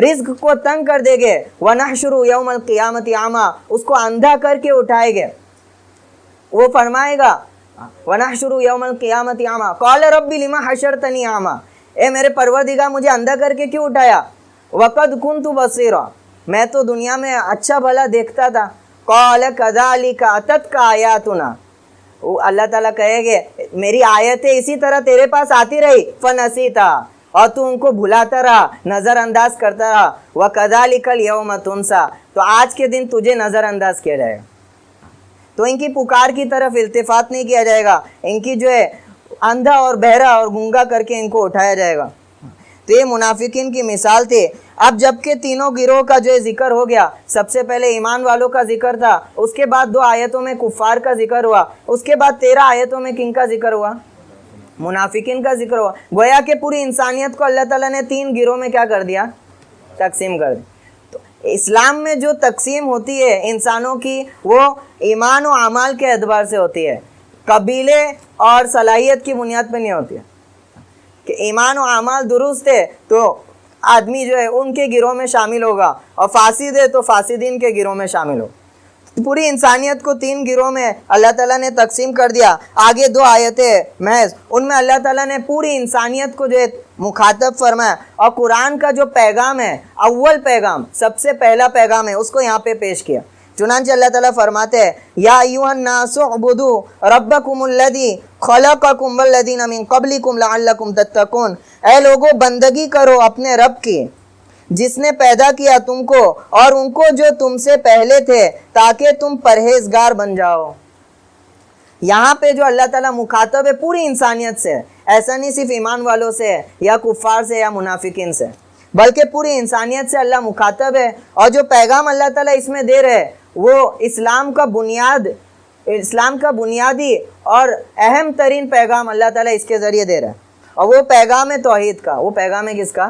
رزق کو تنگ کر دیں گے، وَنَحْشُرُهُ يَوْمَ الْقِيَامَةِ أَعْمَىٰ، اس کو اندھا کر کے اٹھائے گے۔ وہ فرمائے گا وَنَحْشُرُهُ يَوْمَ الْقِيَامَةِ أَعْمَىٰ قَالَ رَبِّ لِمَ حَشَرْتَنِي أَعْمَىٰ، اے میرے پروردگار مجھے اندھا کر کے کیوں اٹھایا، وَقَدْ كُنْتُ بَصِيرًا، میں تو دنیا میں اچھا بھلا دیکھتا تھا۔ قَالَ كَذَلِكَ أَتَتْكَ آيَاتُنَا، اللہ تعالیٰ کہے گے میری آیتیں اسی طرح تیرے پاس آتی رہی، فَنَسِيتَ، اور تو ان کو بھلاتا رہا، نظر انداز کرتا رہا، وَكَذَلِكَ الْيَوْمَ تُنْسَىٰ، تو آج کے دن تجھے نظر انداز کیا جائے گا۔ تو ان کی پکار کی طرف التفات نہیں کیا جائے گا، ان کی جو ہے اندھا اور بہرا اور گونگا کر کے ان کو اٹھایا جائے گا۔ تو یہ منافقین کی مثال تھی۔ اب جب کہ تینوں گروہ کا جو ذکر ہو گیا، سب سے پہلے ایمان والوں کا ذکر تھا، اس کے بعد 2 آیتوں میں کفار کا ذکر ہوا، اس کے بعد 13 آیتوں میں کن کا ذکر ہوا؟ منافقین کا ذکر ہوا۔ گویا کہ پوری انسانیت کو اللہ تعالیٰ نے 3 گروہ میں کیا کر دیا؟ تقسیم کر دیا۔ تو اسلام میں جو تقسیم ہوتی ہے انسانوں کی، وہ ایمان و اعمال کے اعتبار سے ہوتی ہے، قبیلے اور صلاحیت کی بنیاد پہ نہیں ہوتی ہے کہ ایمان و اعمال درست ہے تو آدمی جو ہے ان کے گروہ میں شامل ہوگا، اور فاسد ہے تو فاسدین کے گروہ میں شامل ہوگا۔ پوری انسانیت کو 3 گروہ میں اللہ تعالیٰ نے تقسیم کر دیا۔ آگے 2 آیتیں محض، ان میں اللہ تعالیٰ نے پوری انسانیت کو جو ہے مخاطب فرمایا، اور قرآن کا جو پیغام ہے، اول پیغام، سب سے پہلا پیغام ہے، اس کو یہاں پہ پیش کیا۔ چنانچہ اللہ تعالیٰ فرماتے ہیں یا ایھا الناس اعبدوا ربکم الذی خلقکم والذین من قبلکم لعلکم تتقون، اے لوگو بندگی کرو اپنے رب کی جس نے پیدا کیا تم کو اور ان کو جو تم سے پہلے تھے، تاکہ تم پرہیزگار بن جاؤ۔ یہاں پہ جو اللہ تعالیٰ مخاطب ہے پوری انسانیت سے، ایسا نہیں صرف ایمان والوں سے یا کفار سے یا منافقین سے، بلکہ پوری انسانیت سے اللہ مخاطب ہے۔ اور جو پیغام اللہ تعالیٰ اس میں دے رہے وہ اسلام کا بنیادی اور اہم ترین پیغام اللہ تعالیٰ اس کے ذریعے دے رہا ہے، اور وہ پیغام ہے توحید کا۔ وہ پیغام ہے کس کا؟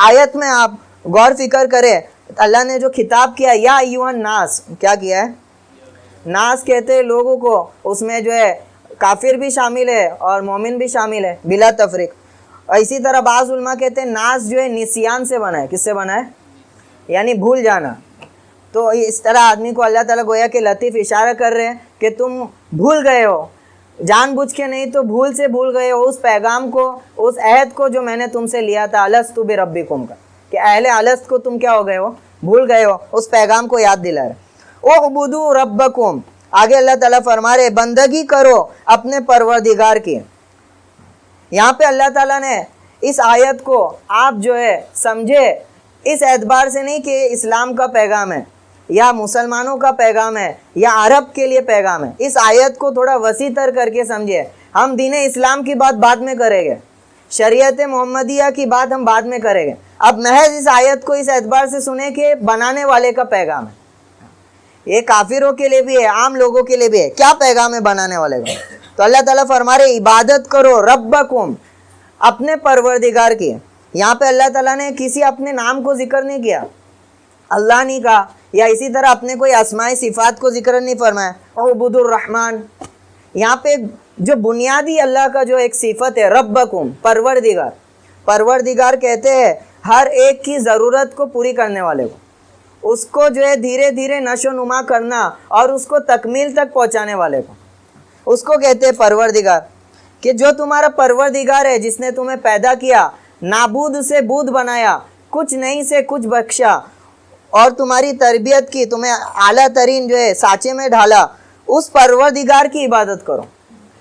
آیت میں آپ غور فکر کریں، اللہ نے جو خطاب کیا یا ایھا الناس، کیا کیا ہے؟ ناس کہتے ہیں لوگوں کو، اس میں جو ہے کافر بھی شامل ہے اور مومن بھی شامل ہے بلا تفریق۔ اور اسی طرح بعض علماء کہتے ہیں ناس جو ہے نسیان سے بنا ہے۔ کس سے بنا ہے؟ یعنی بھول جانا۔ تو اس طرح آدمی کو اللہ تعالیٰ گویا کہ لطیف اشارہ کر رہے ہیں کہ تم بھول گئے ہو، جان بوجھ کے نہیں تو بھول سے بھول گئے ہو اس پیغام کو، اس عہد کو جو میں نے تم سے لیا تھا الست بربکم کا، کہ اہل الست کو تم کیا ہو گئے ہو؟ بھول گئے ہو۔ اس پیغام کو یاد دلا رہے۔ اعبدوا ربکم، آگے اللہ تعالیٰ فرما رہے بندگی کرو اپنے پروردگار کی۔ یہاں پہ اللہ تعالیٰ نے اس آیت کو آپ جو ہے سمجھے اس اعتبار سے نہیں کہ اسلام کا پیغام ہے یا مسلمانوں کا پیغام ہے یا عرب کے لیے پیغام ہے۔ اس آیت کو تھوڑا وسیع تر کر کے سمجھے۔ ہم دین اسلام کی بات بعد میں کریں گے، شریعت محمدیہ کی بات ہم بعد میں کریں گے۔ اب محض اس آیت کو اس اعتبار سے سنیں کہ بنانے والے کا پیغام ہے، یہ کافروں کے لیے بھی ہے، عام لوگوں کے لیے بھی ہے۔ کیا پیغام ہے بنانے والے کا؟ تو اللہ تعالیٰ فرما رہے عبادت کرو ربکم، اپنے پروردگار کی۔ یہاں پہ اللہ تعالیٰ نے کسی اپنے نام کو ذکر نہیں کیا، اللہ نہیں کہا، یا اسی طرح اپنے کوئی اسماء صفات کو ذکر نہیں فرمایا اعبدوا الرحمن۔ یہاں پہ جو بنیادی اللہ کا جو ایک صفت ہے ربکم، پروردگار۔ پروردگار کہتے ہیں ہر ایک کی ضرورت کو پوری کرنے والے کو، اس کو جو ہے دھیرے دھیرے نشو نما کرنا اور اس کو تکمیل تک پہنچانے والے کو، اس کو کہتے ہیں پروردگار۔ کہ جو تمہارا پروردگار ہے جس نے تمہیں پیدا کیا، نابود سے بود بنایا، کچھ نہیں سے کچھ بخشا، اور تمہاری تربیت کی، تمہیں اعلیٰ ترین جو ہے سانچے میں ڈھالا، اس پروردگار کی عبادت کرو۔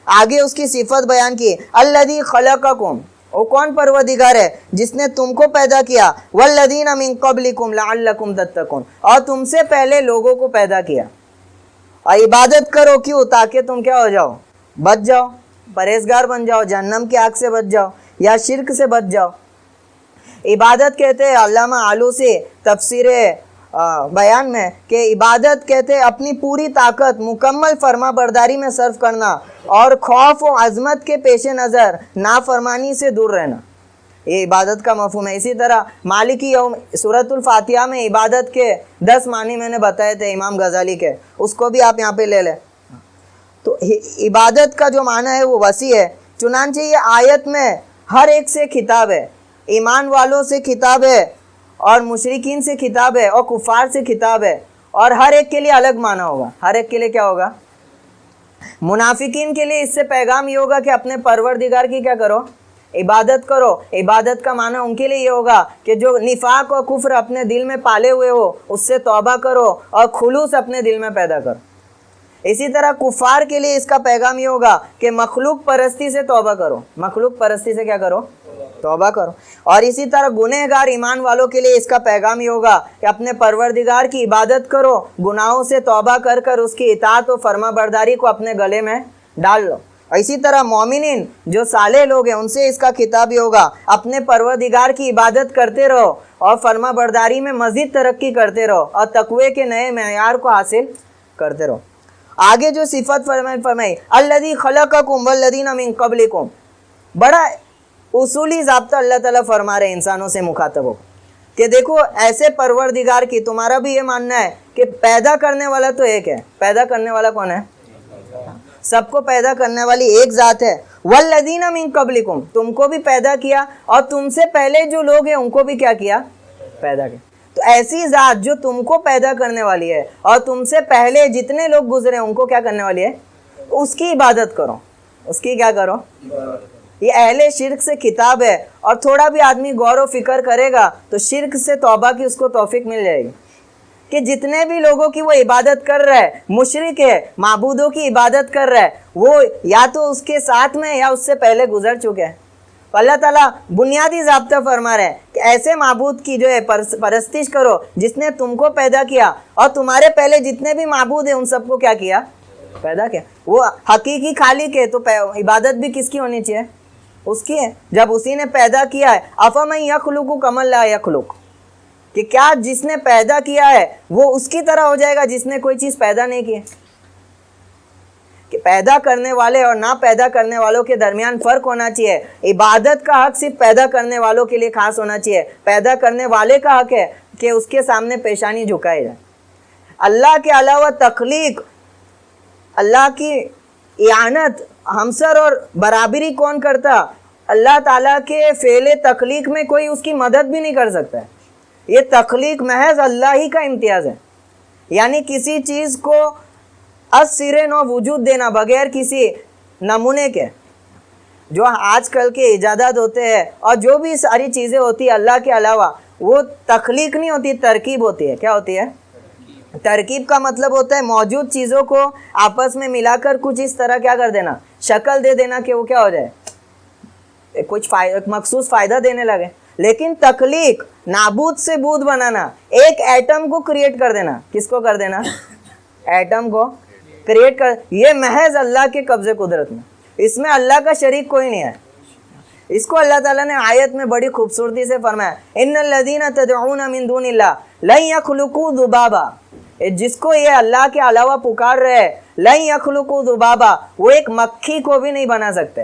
آگے اس کی صفت بیان کی الذی خلقکم، وہ کون پروردگار ہے؟ جس نے تم کو پیدا کیا، والذین من قبلکم لعلکم تتقون، اور تم سے پہلے لوگوں کو پیدا کیا۔ اور عبادت کرو کیوں؟ تاکہ تم کیا ہو جاؤ؟ بچ جاؤ، پرہیزگار بن جاؤ، جہنم کی آگ سے بچ جاؤ یا شرک سے بچ جاؤ۔ عبادت کہتے ہیں علامہ آلوسی تفسیر بیان میں کہ عبادت کہتے ہیں اپنی پوری طاقت مکمل فرما برداری میں صرف کرنا اور خوف و عظمت کے پیش نظر نافرمانی سے دور رہنا، یہ عبادت کا مفہوم ہے۔ اسی طرح مالکی یوم سورۃ الفاتحہ میں عبادت کے 10 معنی میں نے بتائے تھے امام غزالی کے، اس کو بھی آپ یہاں پہ لے لیں۔ تو عبادت کا جو معنی ہے وہ وسیع ہے، چنانچہ یہ آیت میں ہر ایک سے خطاب ہے، ایمان والوں سے خطاب ہے اور مشرکین سے خطاب ہے اور کفار سے خطاب ہے، اور ہر ایک کے لیے الگ معنی ہوگا۔ ہر ایک کے لیے کیا ہوگا؟ منافقین کے لیے اس سے پیغام یہ ہوگا کہ اپنے پروردگار کی کیا کرو؟ عبادت کرو۔ عبادت کا معنی ان کے لیے یہ ہوگا کہ جو نفاق اور کفر اپنے دل میں پالے ہوئے ہو اس سے توبہ کرو اور خلوص اپنے دل میں پیدا کرو۔ اسی طرح کفار کے لیے اس کا پیغام یہ ہوگا کہ مخلوق پرستی سے توبہ کرو۔ مخلوق پرستی سے کیا کرو؟ توبہ کرو۔ اور اسی طرح گنہگار ایمان والوں کے لیے اس کا پیغام یہ ہوگا کہ اپنے پروردگار کی عبادت کرو، گناہوں سے توبہ کر کر اس کی اطاعت و فرما برداری کو اپنے گلے میں ڈال لو۔ اسی طرح مومنین جو صالح لوگ ہیں ان سے اس کا خطاب یہ ہوگا اپنے پروردگار کی عبادت کرتے رہو اور فرما برداری میں مزید ترقی کرتے رہو اور تقوی کے نئے معیار کو حاصل کرتے رہو۔ آگے جو صفت فرمائی الذی خلقکم والذین من قبلکم، بڑا اصولی ضابطہ اللہ تعالیٰ فرما رہے ہیں انسانوں سے مخاطب ہو کہ دیکھو ایسے پروردگار کی، تمہارا بھی یہ ماننا ہے کہ پیدا کرنے والا تو ایک ہے۔ پیدا کرنے والا کون ہے؟ سب کو پیدا کرنے والی ایک ذات ہے۔ والذین من قبلکم، تم کو بھی پیدا کیا اور تم سے پہلے جو لوگ ہیں ان کو بھی کیا کیا؟ پیدا کیا۔ تو ایسی ذات جو تم کو پیدا کرنے والی ہے اور تم سے پہلے جتنے لوگ گزرے ان کو کیا کرنے والی ہے؟ اس کی عبادت کرو۔ اس کی کیا کرو؟ یہ اہل شرک سے خطاب ہے، اور تھوڑا بھی آدمی غور و فکر کرے گا تو شرک سے توبہ کی اس کو توفیق مل جائے گی کہ جتنے بھی لوگوں کی وہ عبادت کر رہا ہے، مشرک ہے، معبودوں کی عبادت کر رہا ہے، وہ یا تو اس کے ساتھ میں یا اس سے پہلے گزر چکے ہیں۔ اللہ تعالیٰ بنیادی ضابطہ فرما رہے ہیں کہ ایسے معبود کی جو ہے پرستش کرو جس نے تم کو پیدا کیا اور تمہارے پہلے جتنے بھی معبود ہیں ان سب کو کیا کیا؟ پیدا کیا۔ وہ حقیقی خالق ہے تو عبادت بھی کس کی ہونی چاہیے؟ اس کی ہے۔ جب اسی نے پیدا کیا ہے، افمن یخلق کمن لا یخلق، کہ کیا جس نے پیدا کیا ہے وہ اس کی طرح ہو جائے گا جس نے کوئی چیز پیدا نہیں کی؟ کہ پیدا کرنے والے اور نہ پیدا کرنے والوں کے درمیان فرق ہونا چاہیے۔ عبادت کا حق صرف پیدا کرنے والوں کے لیے خاص ہونا چاہیے۔ پیدا کرنے والے کا حق ہے کہ اس کے سامنے پیشانی جھکائے جائے۔ اللہ کے علاوہ تخلیق، اللہ کی اعانت، ہمسر اور برابری کون کرتا؟ اللہ تعالیٰ کے فعل تخلیق میں کوئی اس کی مدد بھی نہیں کر سکتا ہے۔ یہ تخلیق محض اللہ ہی کا امتیاز ہے، یعنی کسی چیز کو از سرے نو وجود دینا بغیر کسی نمونے کے۔ جو آج کل کے ایجادات ہوتے ہیں اور جو بھی ساری چیزیں ہوتی ہیں اللہ کے علاوہ، وہ تخلیق نہیں ہوتی، ترکیب ہوتی ہے۔ کیا ہوتی ہے؟ ترکیب کا مطلب ہوتا ہے موجود چیزوں کو آپس میں ملا کر کچھ اس طرح کیا کر دینا، شکل دے دینا کہ وہ کیا ہو جائے، کچھ مخصوص فائدہ دینے لگے۔ لیکن تخلیق، نابود سے بود بنانا، ایک ایٹم کو کریٹ کر دینا۔ کس کو کر دینا؟ ایٹم کو کریٹ کر، یہ محض اللہ کے قبضے قدرت میں، اس میں اللہ کا شریک کوئی نہیں ہے۔ اس کو اللہ تعالیٰ نے آیت میں بڑی خوبصورتی سے فرمایا، ان الذین تدعون من دون اللہ لن یخلقوا ذبابا، جس کو یہ اللہ کے علاوہ پکار رہے لن یخلقوا ذبابا، وہ ایک مکھی کو بھی نہیں بنا سکتے۔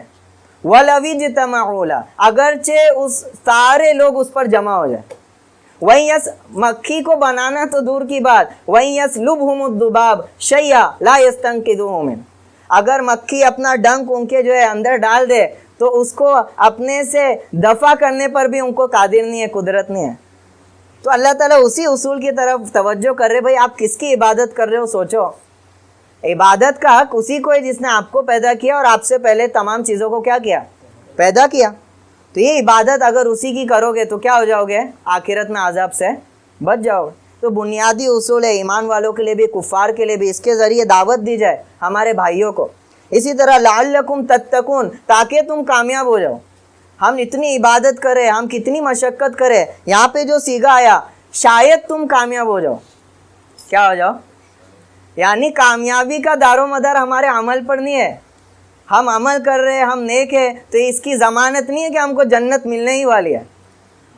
وَلَوِ اجْتَمَعُوا لَهُ، اگرچہ اس سارے لوگ اس پر جمع ہو جائیں۔ مکھی کو بنانا تو دور کی بات، وَإِن يَسْلُبْهُمُ الذُّبَابُ شَيْئًا لَا يَسْتَنقِذُوهُ مِنْهُ، اگر مکھی اپنا ڈنک ان کے جو ہے اندر ڈال دے تو اس کو اپنے سے دفع کرنے پر بھی ان کو قادر نہیں ہے، قدرت نہیں ہے۔ تو اللہ تعالیٰ اسی اصول کی طرف توجہ کر رہے، بھائی آپ کس کی عبادت کر رہے ہو، سوچو۔ عبادت کا حق اسی کو ہے جس نے آپ کو پیدا کیا اور آپ سے پہلے تمام چیزوں کو کیا کیا؟ پیدا کیا۔ تو یہ عبادت اگر اسی کی کرو گے تو کیا ہو جاؤ گے؟ آخرت میں عذاب سے بچ جاؤ گے۔ تو بنیادی اصول ہے ایمان والوں کے لیے بھی، کفار کے لیے بھی، اس کے ذریعے دعوت دی جائے ہمارے بھائیوں کو۔ اسی طرح لعلکم تتقون، تاکہ تم کامیاب ہو جاؤ۔ ہم اتنی عبادت کریں، ہم کتنی مشقت کریں، یہاں پہ جو سیگا آیا شاید تم کامیاب ہو جاؤ۔ کیا ہو جاؤ؟ یعنی کامیابی کا دار و مدار ہمارے عمل پر نہیں ہے۔ ہم عمل کر رہے ہیں، ہم نیک ہیں، تو اس کی ضمانت نہیں ہے کہ ہم کو جنت ملنے ہی والی ہے۔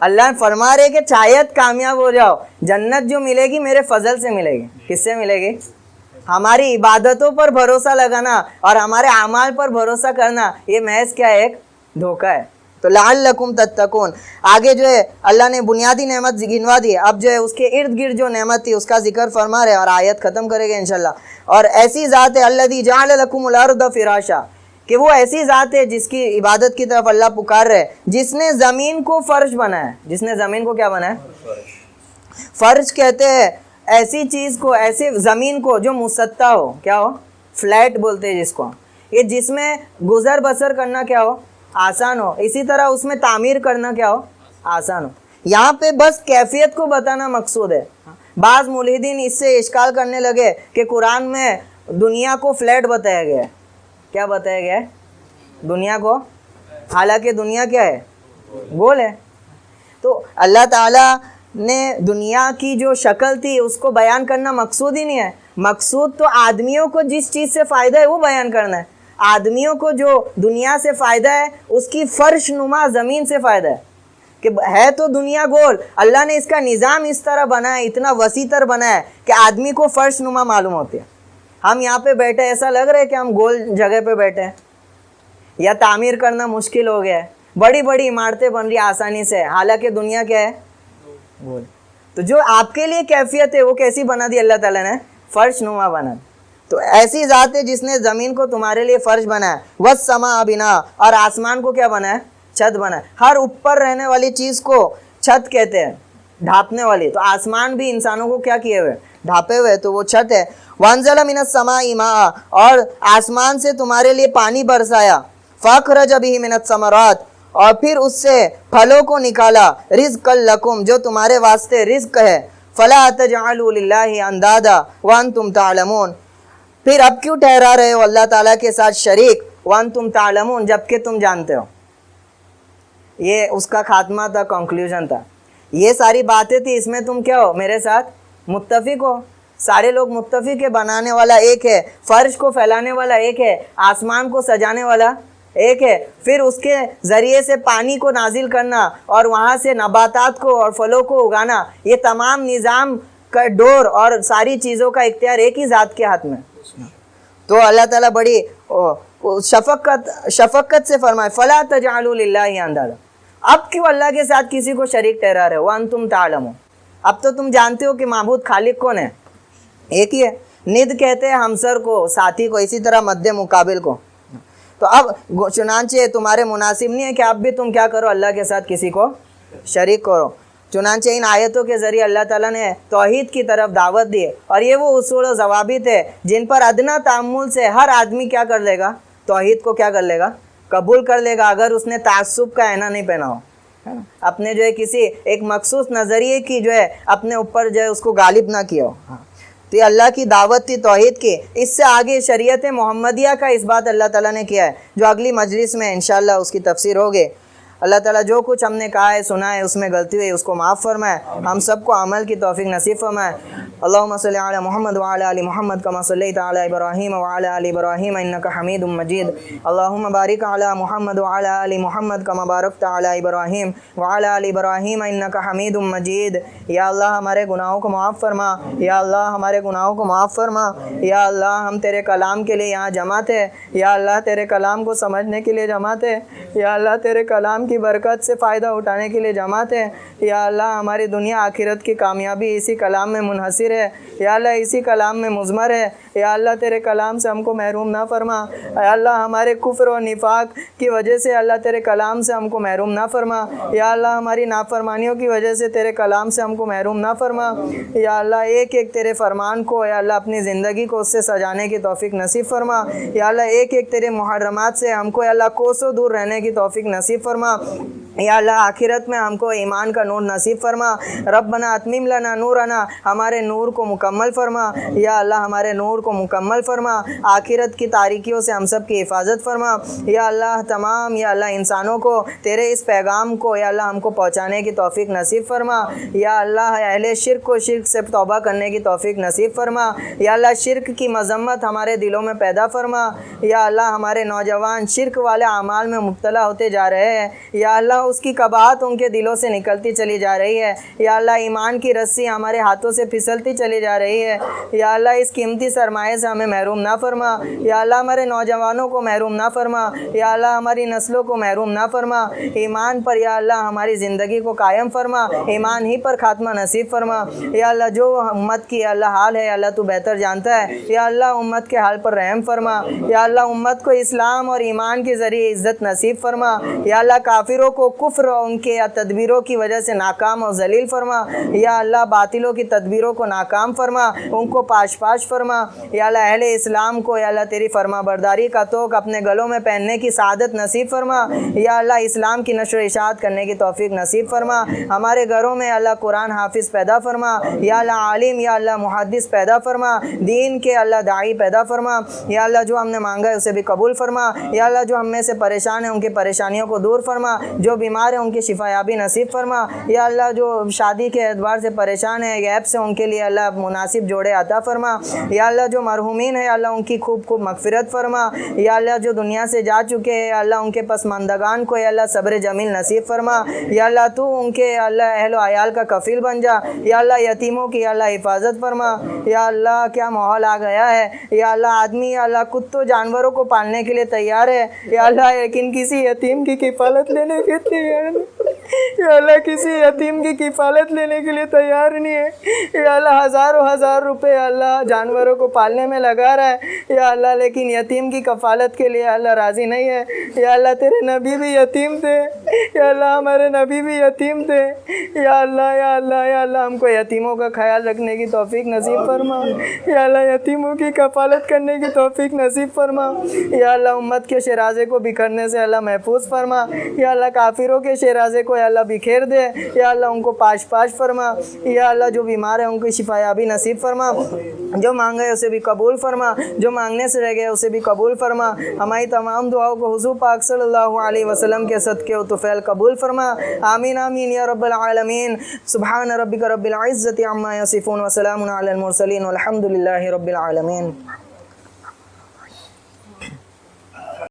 اللہ فرما رہے کہ شاید کامیاب ہو جاؤ، جنت جو ملے گی میرے فضل سے ملے گی۔ کس سے ملے گی؟ ہماری عبادتوں پر بھروسہ لگانا اور ہمارے اعمال پر بھروسہ کرنا، یہ محض کیا ہے؟ ایک دھوکہ ہے۔ تو لعلکم تتقون، آگے جو ہے اللہ نے بنیادی نعمت گنوا دی، اب جو ہے اس کے ارد گرد جو نعمت تھی اس کا ذکر فرما رہے اور آیت ختم کرے گا انشاءاللہ۔ اور ایسی ذات ہے الذی جعل لکم الارض فراشا، کہ وہ ایسی ذات ہے جس کی عبادت کی طرف اللہ پکار رہے، جس نے زمین کو فرش بنایا ہے۔ جس نے زمین کو کیا بنایا؟ فرش کہتے ہیں ایسی چیز کو، ایسے زمین کو جو مسطح ہو، کیا ہو؟ فلیٹ بولتے ہیں جس کو، یہ جس میں گزر بسر کرنا کیا ہو؟ آسان ہو۔ اسی طرح اس میں تعمیر کرنا کیا ہو؟ آسان ہو۔ یہاں پہ بس کیفیت کو بتانا مقصود ہے۔ بعض ملحدین اس سے اشکال کرنے لگے کہ قرآن میں دنیا کو فلیٹ بتایا گیا ہے۔ کیا بتایا گیا ہے؟ دنیا کو، حالانکہ دنیا کیا ہے؟ گول ہے۔ تو اللہ تعالیٰ نے دنیا کی جو شکل تھی اس کو بیان کرنا مقصود ہی نہیں ہے۔ مقصود تو آدمیوں کو جس چیز سے فائدہ ہے وہ بیان کرنا ہے۔ آدمیوں کو جو دنیا سے فائدہ ہے اس کی فرش نما زمین سے فائدہ ہے، کہ ہے تو دنیا گول، اللہ نے اس کا نظام اس طرح بنا ہے، اتنا وسیع تر بنا ہے کہ آدمی کو فرش نما معلوم ہوتی ہے۔ ہم یہاں پہ بیٹھے ایسا لگ رہا ہے کہ ہم گول جگہ پہ بیٹھے ہیں، یا تعمیر کرنا مشکل ہو گیا ہے، بڑی بڑی عمارتیں بن رہی آسانی سے، حالانکہ دنیا کیا ہے؟ گول۔ تو جو آپ کے لیے کیفیت ہے وہ کیسی بنا دی اللہ تعالیٰ نے؟ فرش نما بنا۔ تو ایسی ذات ہے جس نے زمین کو تمہارے لیے فرش بنا ہے، وَالسَّمَاءَ بِنَاءً، اور آسمان کو کیا بنا ہے؟ چھت بنا ہے۔ ہر اوپر رہنے والی چیز کو چھت کہتے ہیں، ڈھانپنے والی۔ تو آسمان بھی انسانوں کو کیا کیے ہوئے؟ ڈھانپے ہوئے، تو وہ چھت ہے۔ وَأَنزَلَ مِنَ السَّمَاءِ مَاءً، اور آسمان سے تمہارے لیے پانی برسایا۔ فَأَخْرَجَ بِهِ مِنَ الثَّمَرَاتِ، اور پھر اس سے پھلوں کو نکالا، رِزْقًا لَكُمْ، جو تمہارے واسطے رزق ہے۔ فَلَا تَجْعَلُوا لِلَّهِ أَندَادًا وَأَنْتُمْ تَعْلَمُونَ، پھر اب کیوں ٹھہرا رہے ہو اللہ تعالیٰ کے ساتھ شریک، وَأَنْتُمْ تَعْلَمُونَ، جبکہ تم جانتے ہو۔ یہ اس کا خاتمہ تھا، کنکلیوژن تھا۔ یہ ساری باتیں تھی، اس میں تم کیا ہو؟ میرے ساتھ متفق ہو۔ سارے لوگ متفق ہے، بنانے والا ایک ہے، فرش کو پھیلانے والا ایک ہے، آسمان کو سجانے والا ایک ہے، پھر اس کے ذریعے سے پانی کو نازل کرنا اور وہاں سے نباتات کو اور پھلوں کو اگانا، یہ تمام نظام کا ڈور اور ساری چیزوں کا اختیار ایک ہی ذات کے ہاتھ میں۔ تو اللہ تعالیٰ بڑی شفقت سے فرمائے، فَلَا تَجْعَلُوا لِلَّهِ أَندَادًا، اب کیوں اللہ کے ساتھ کسی کو شریک ٹھہرا رہے ہو؟ وَأَنْتُمْ تَعْلَمُونَ، اب تو تم جانتے ہو کہ معبود خالق کون ہے؟ ایک ہی ہے۔ ند کہتے ہیں ہمسر کو، ساتھی کو، اسی طرح مد مقابل کو۔ تو اب چنانچہ تمہارے مناسب نہیں ہے کہ اب بھی تم کیا کرو؟ اللہ کے ساتھ کسی کو شریک کرو۔ چنانچہ ان آیتوں کے ذریعے اللہ تعالیٰ نے توحید کی طرف دعوت دی، اور یہ وہ اصول و ضوابط ہے جن پر ادنا تعامل سے ہر آدمی کیا کر لے گا؟ توحید کو کیا کر لے گا؟ قبول کر لے گا، اگر اس نے تعصب کا عینہ نہیں پہنا ہو، اپنے جو ہے کسی ایک مخصوص نظریے کی جو ہے اپنے اوپر جو ہے اس کو غالب نہ کیا ہو۔ تو یہ اللہ کی دعوت تھی توحید کی۔ اس سے آگے شریعت محمدیہ کا اس بات اللہ تعالیٰ نے کیا ہے، جو اگلی مجلس میں انشاءاللہ اس کی تفسیر ہوگی۔ اللہ تعالیٰ جو کچھ ہم نے کہا ہے، سنا ہے، اس میں غلطی ہوئی اس کو معاف فرمائے، ہم سب کو عمل کی توفیق نصیب فرمائے۔ اللہم صلی علی محمد وعلی آل محمد کما صلیت علی ابراہیم وعلی آل ابراہیم انک حمید مجید۔ اللہم بارک علی محمد وعلی آل محمد کما بارکت علی ابراہیم وعلی آل ابراہیم انک حمید مجید۔ یا اللہ ہمارے گناہوں کو معاف فرما، یا اللہ ہمارے گناہوں کو معاف فرما، یا اللہ ہم تیرے کلام کے لیے یہاں جمع تھے، یا اللہ تیرے کلام کو سمجھنے کے لیے جمع تھے، یا اللہ تیرے کلام کی برکت سے فائدہ اٹھانے کے لیے جماعت ہے۔ یا اللہ ہماری دنیا آخرت کی کامیابی اسی کلام میں منحصر ہے، یا اللہ اسی کلام میں مضمر ہے۔ یا اللہ تیرے کلام سے ہم کو محروم نہ فرما، یا اللہ ہمارے کفر و نفاق کی وجہ سے اللہ تیرے کلام سے ہم کو محروم نہ فرما، یا اللہ ہماری نافرمانیوں کی وجہ سے تیرے کلام سے ہم کو محروم نہ فرما۔ یا اللہ ایک ایک تیرے فرمان کو یا اللہ اپنی زندگی کو اس سے سجانے کی توفیق نصیب فرما۔ یا اللہ ایک ایک تیرے محرمات سے ہم کو یا اللہ کوسوں دور رہنے کی توفیق نصیب فرما۔ یا اللہ آخرت میں ہم کو ایمان کا نور نصیب فرما۔ ربنا اتمم لنا نورنا، ہمارے نور کو مکمل فرما، یا اللہ ہمارے نور کو مکمل فرما۔ آخرت کی تاریکیوں سے ہم سب کی حفاظت فرما۔ یا اللہ تمام یا اللہ انسانوں کو تیرے اس پیغام کو یا اللہ ہم کو پہنچانے کی توفیق نصیب فرما۔ یا اللہ اہل شرک کو شرک سے توبہ کرنے کی توفیق نصیب فرما۔ یا اللہ شرک کی مذمت ہمارے دلوں میں پیدا فرما۔ یا اللہ ہمارے نوجوان شرک والے اعمال میں مبتلا ہوتے جا رہے ہیں، یا اللہ اس کی قباحت ان کے دلوں سے نکلتی چلی جا رہی ہے۔ یا اللہ ایمان کی رسی ہمارے ہاتھوں سے پھسلتی چلی جا رہی ہے۔ یا اللہ اس قیمتی سرمایے سے ہمیں محروم نہ فرما۔ یا اللہ ہمارے نوجوانوں کو محروم نہ فرما۔ یا اللہ ہماری نسلوں کو محروم نہ فرما۔ ایمان پر یا اللہ ہماری زندگی کو قائم فرما، ایمان ہی پر خاتمہ نصیب فرما۔ یا اللہ جو امت کی یا اللہ حال ہے یا اللہ تو بہتر جانتا ہے، یا اللہ امت کے حال پر رحم فرما۔ یا اللہ امت کو اسلام اور ایمان کے ذریعے عزت نصیب فرما۔ یا اللہ کافروں کو کفر اور ان کے تدبیروں کی وجہ سے ناکام اور ذلیل فرما۔ یا اللہ باطلوں کی تدبیروں کو ناکام فرما، ان کو پاش پاش فرما۔ یا اللہ اہل اسلام کو یا اللہ تیری فرما برداری کا توق اپنے گلوں میں پہننے کی سعادت نصیب فرما۔ یا اللہ اسلام کی نشر و اشاعت کرنے کی توفیق نصیب فرما۔ ہمارے گھروں میں اللہ قرآن حافظ پیدا فرما، یا اللہ عالم یا اللہ محدث پیدا فرما، دین کے اللہ داعی پیدا فرما۔ یا اللہ جو ہم نے مانگا ہے اسے بھی قبول فرما۔ یا اللہ جو ہم میں سے پریشان ہیں ان کی پریشانیوں کو دور فرما، جو بیمار ہیں ان کی شفا یابی نصیب فرما۔ یا اللہ جو شادی کے اعتبار سے پریشان ہیں غیب سے ان کے لیے اللہ مناسب جوڑے عطا فرما۔ یا اللہ جو مرحومین ہیں اللہ ان کی خوب خوب مغفرت فرما۔ یا اللہ جو دنیا سے جا چکے ہیں اللہ ان کے پسماندگان کو یا اللہ صبر جمیل نصیب فرما۔ یا اللہ تو ان کے اللہ اہل و عیال کا کفیل بن جا۔ یا اللہ یتیموں کی یا اللہ حفاظت فرما۔ یا اللہ کیا ماحول آ گیا ہے، یا اللہ آدمی یا اللہ کتوں جانوروں کو پالنے کے لیے تیار ہے، یا اللہ لیکن کسی یتیم کی کفالت لینے کے تیار نہیں، یا اللہ کسی یتیم کی کفالت لینے کے لیے تیار نہیں ہے۔ یا اللہ ہزار روپے اللہ جانوروں کو پالنے میں لگا رہا ہے، یا اللہ لیکن یتیم کی کفالت کے لیے اللہ راضی نہیں ہے۔ یا اللہ تیرے نبی بھی یتیم تھے، یا اللہ ہمارے نبی بھی یتیم تھے، یا اللہ یا اللہ یا اللہ ہم کو یتیموں کا خیال رکھنے کی توفیق نصیب فرما۔ یا اللہ یتیموں کی کفالت کرنے کی توفیق نصیب فرما۔ یا اللہ امت کے شیرازے کو بکھرنے سے اللہ محفوظ فرما۔ یا اللہ کافروں کے شیرازے کو یا اللہ بکھیر دے، یا اللہ ان کو پاش فرما۔ یا اللہ جو بیمار ہیں ان کی شفا یابی نصیب فرما، جو مانگے اسے بھی قبول فرما، جو مانگنے سے رہ گئے اسے بھی قبول فرما۔ ہماری تمام دعاؤں کو حضور پاک صلی اللہ علیہ وسلم کے صدقے و طفیل قبول فرما۔ آمین آمین یا رب العالمین۔ سبحان ربک رب العزت عما یصفون وسلام علی المرسلین والحمد للہ رب العالمین۔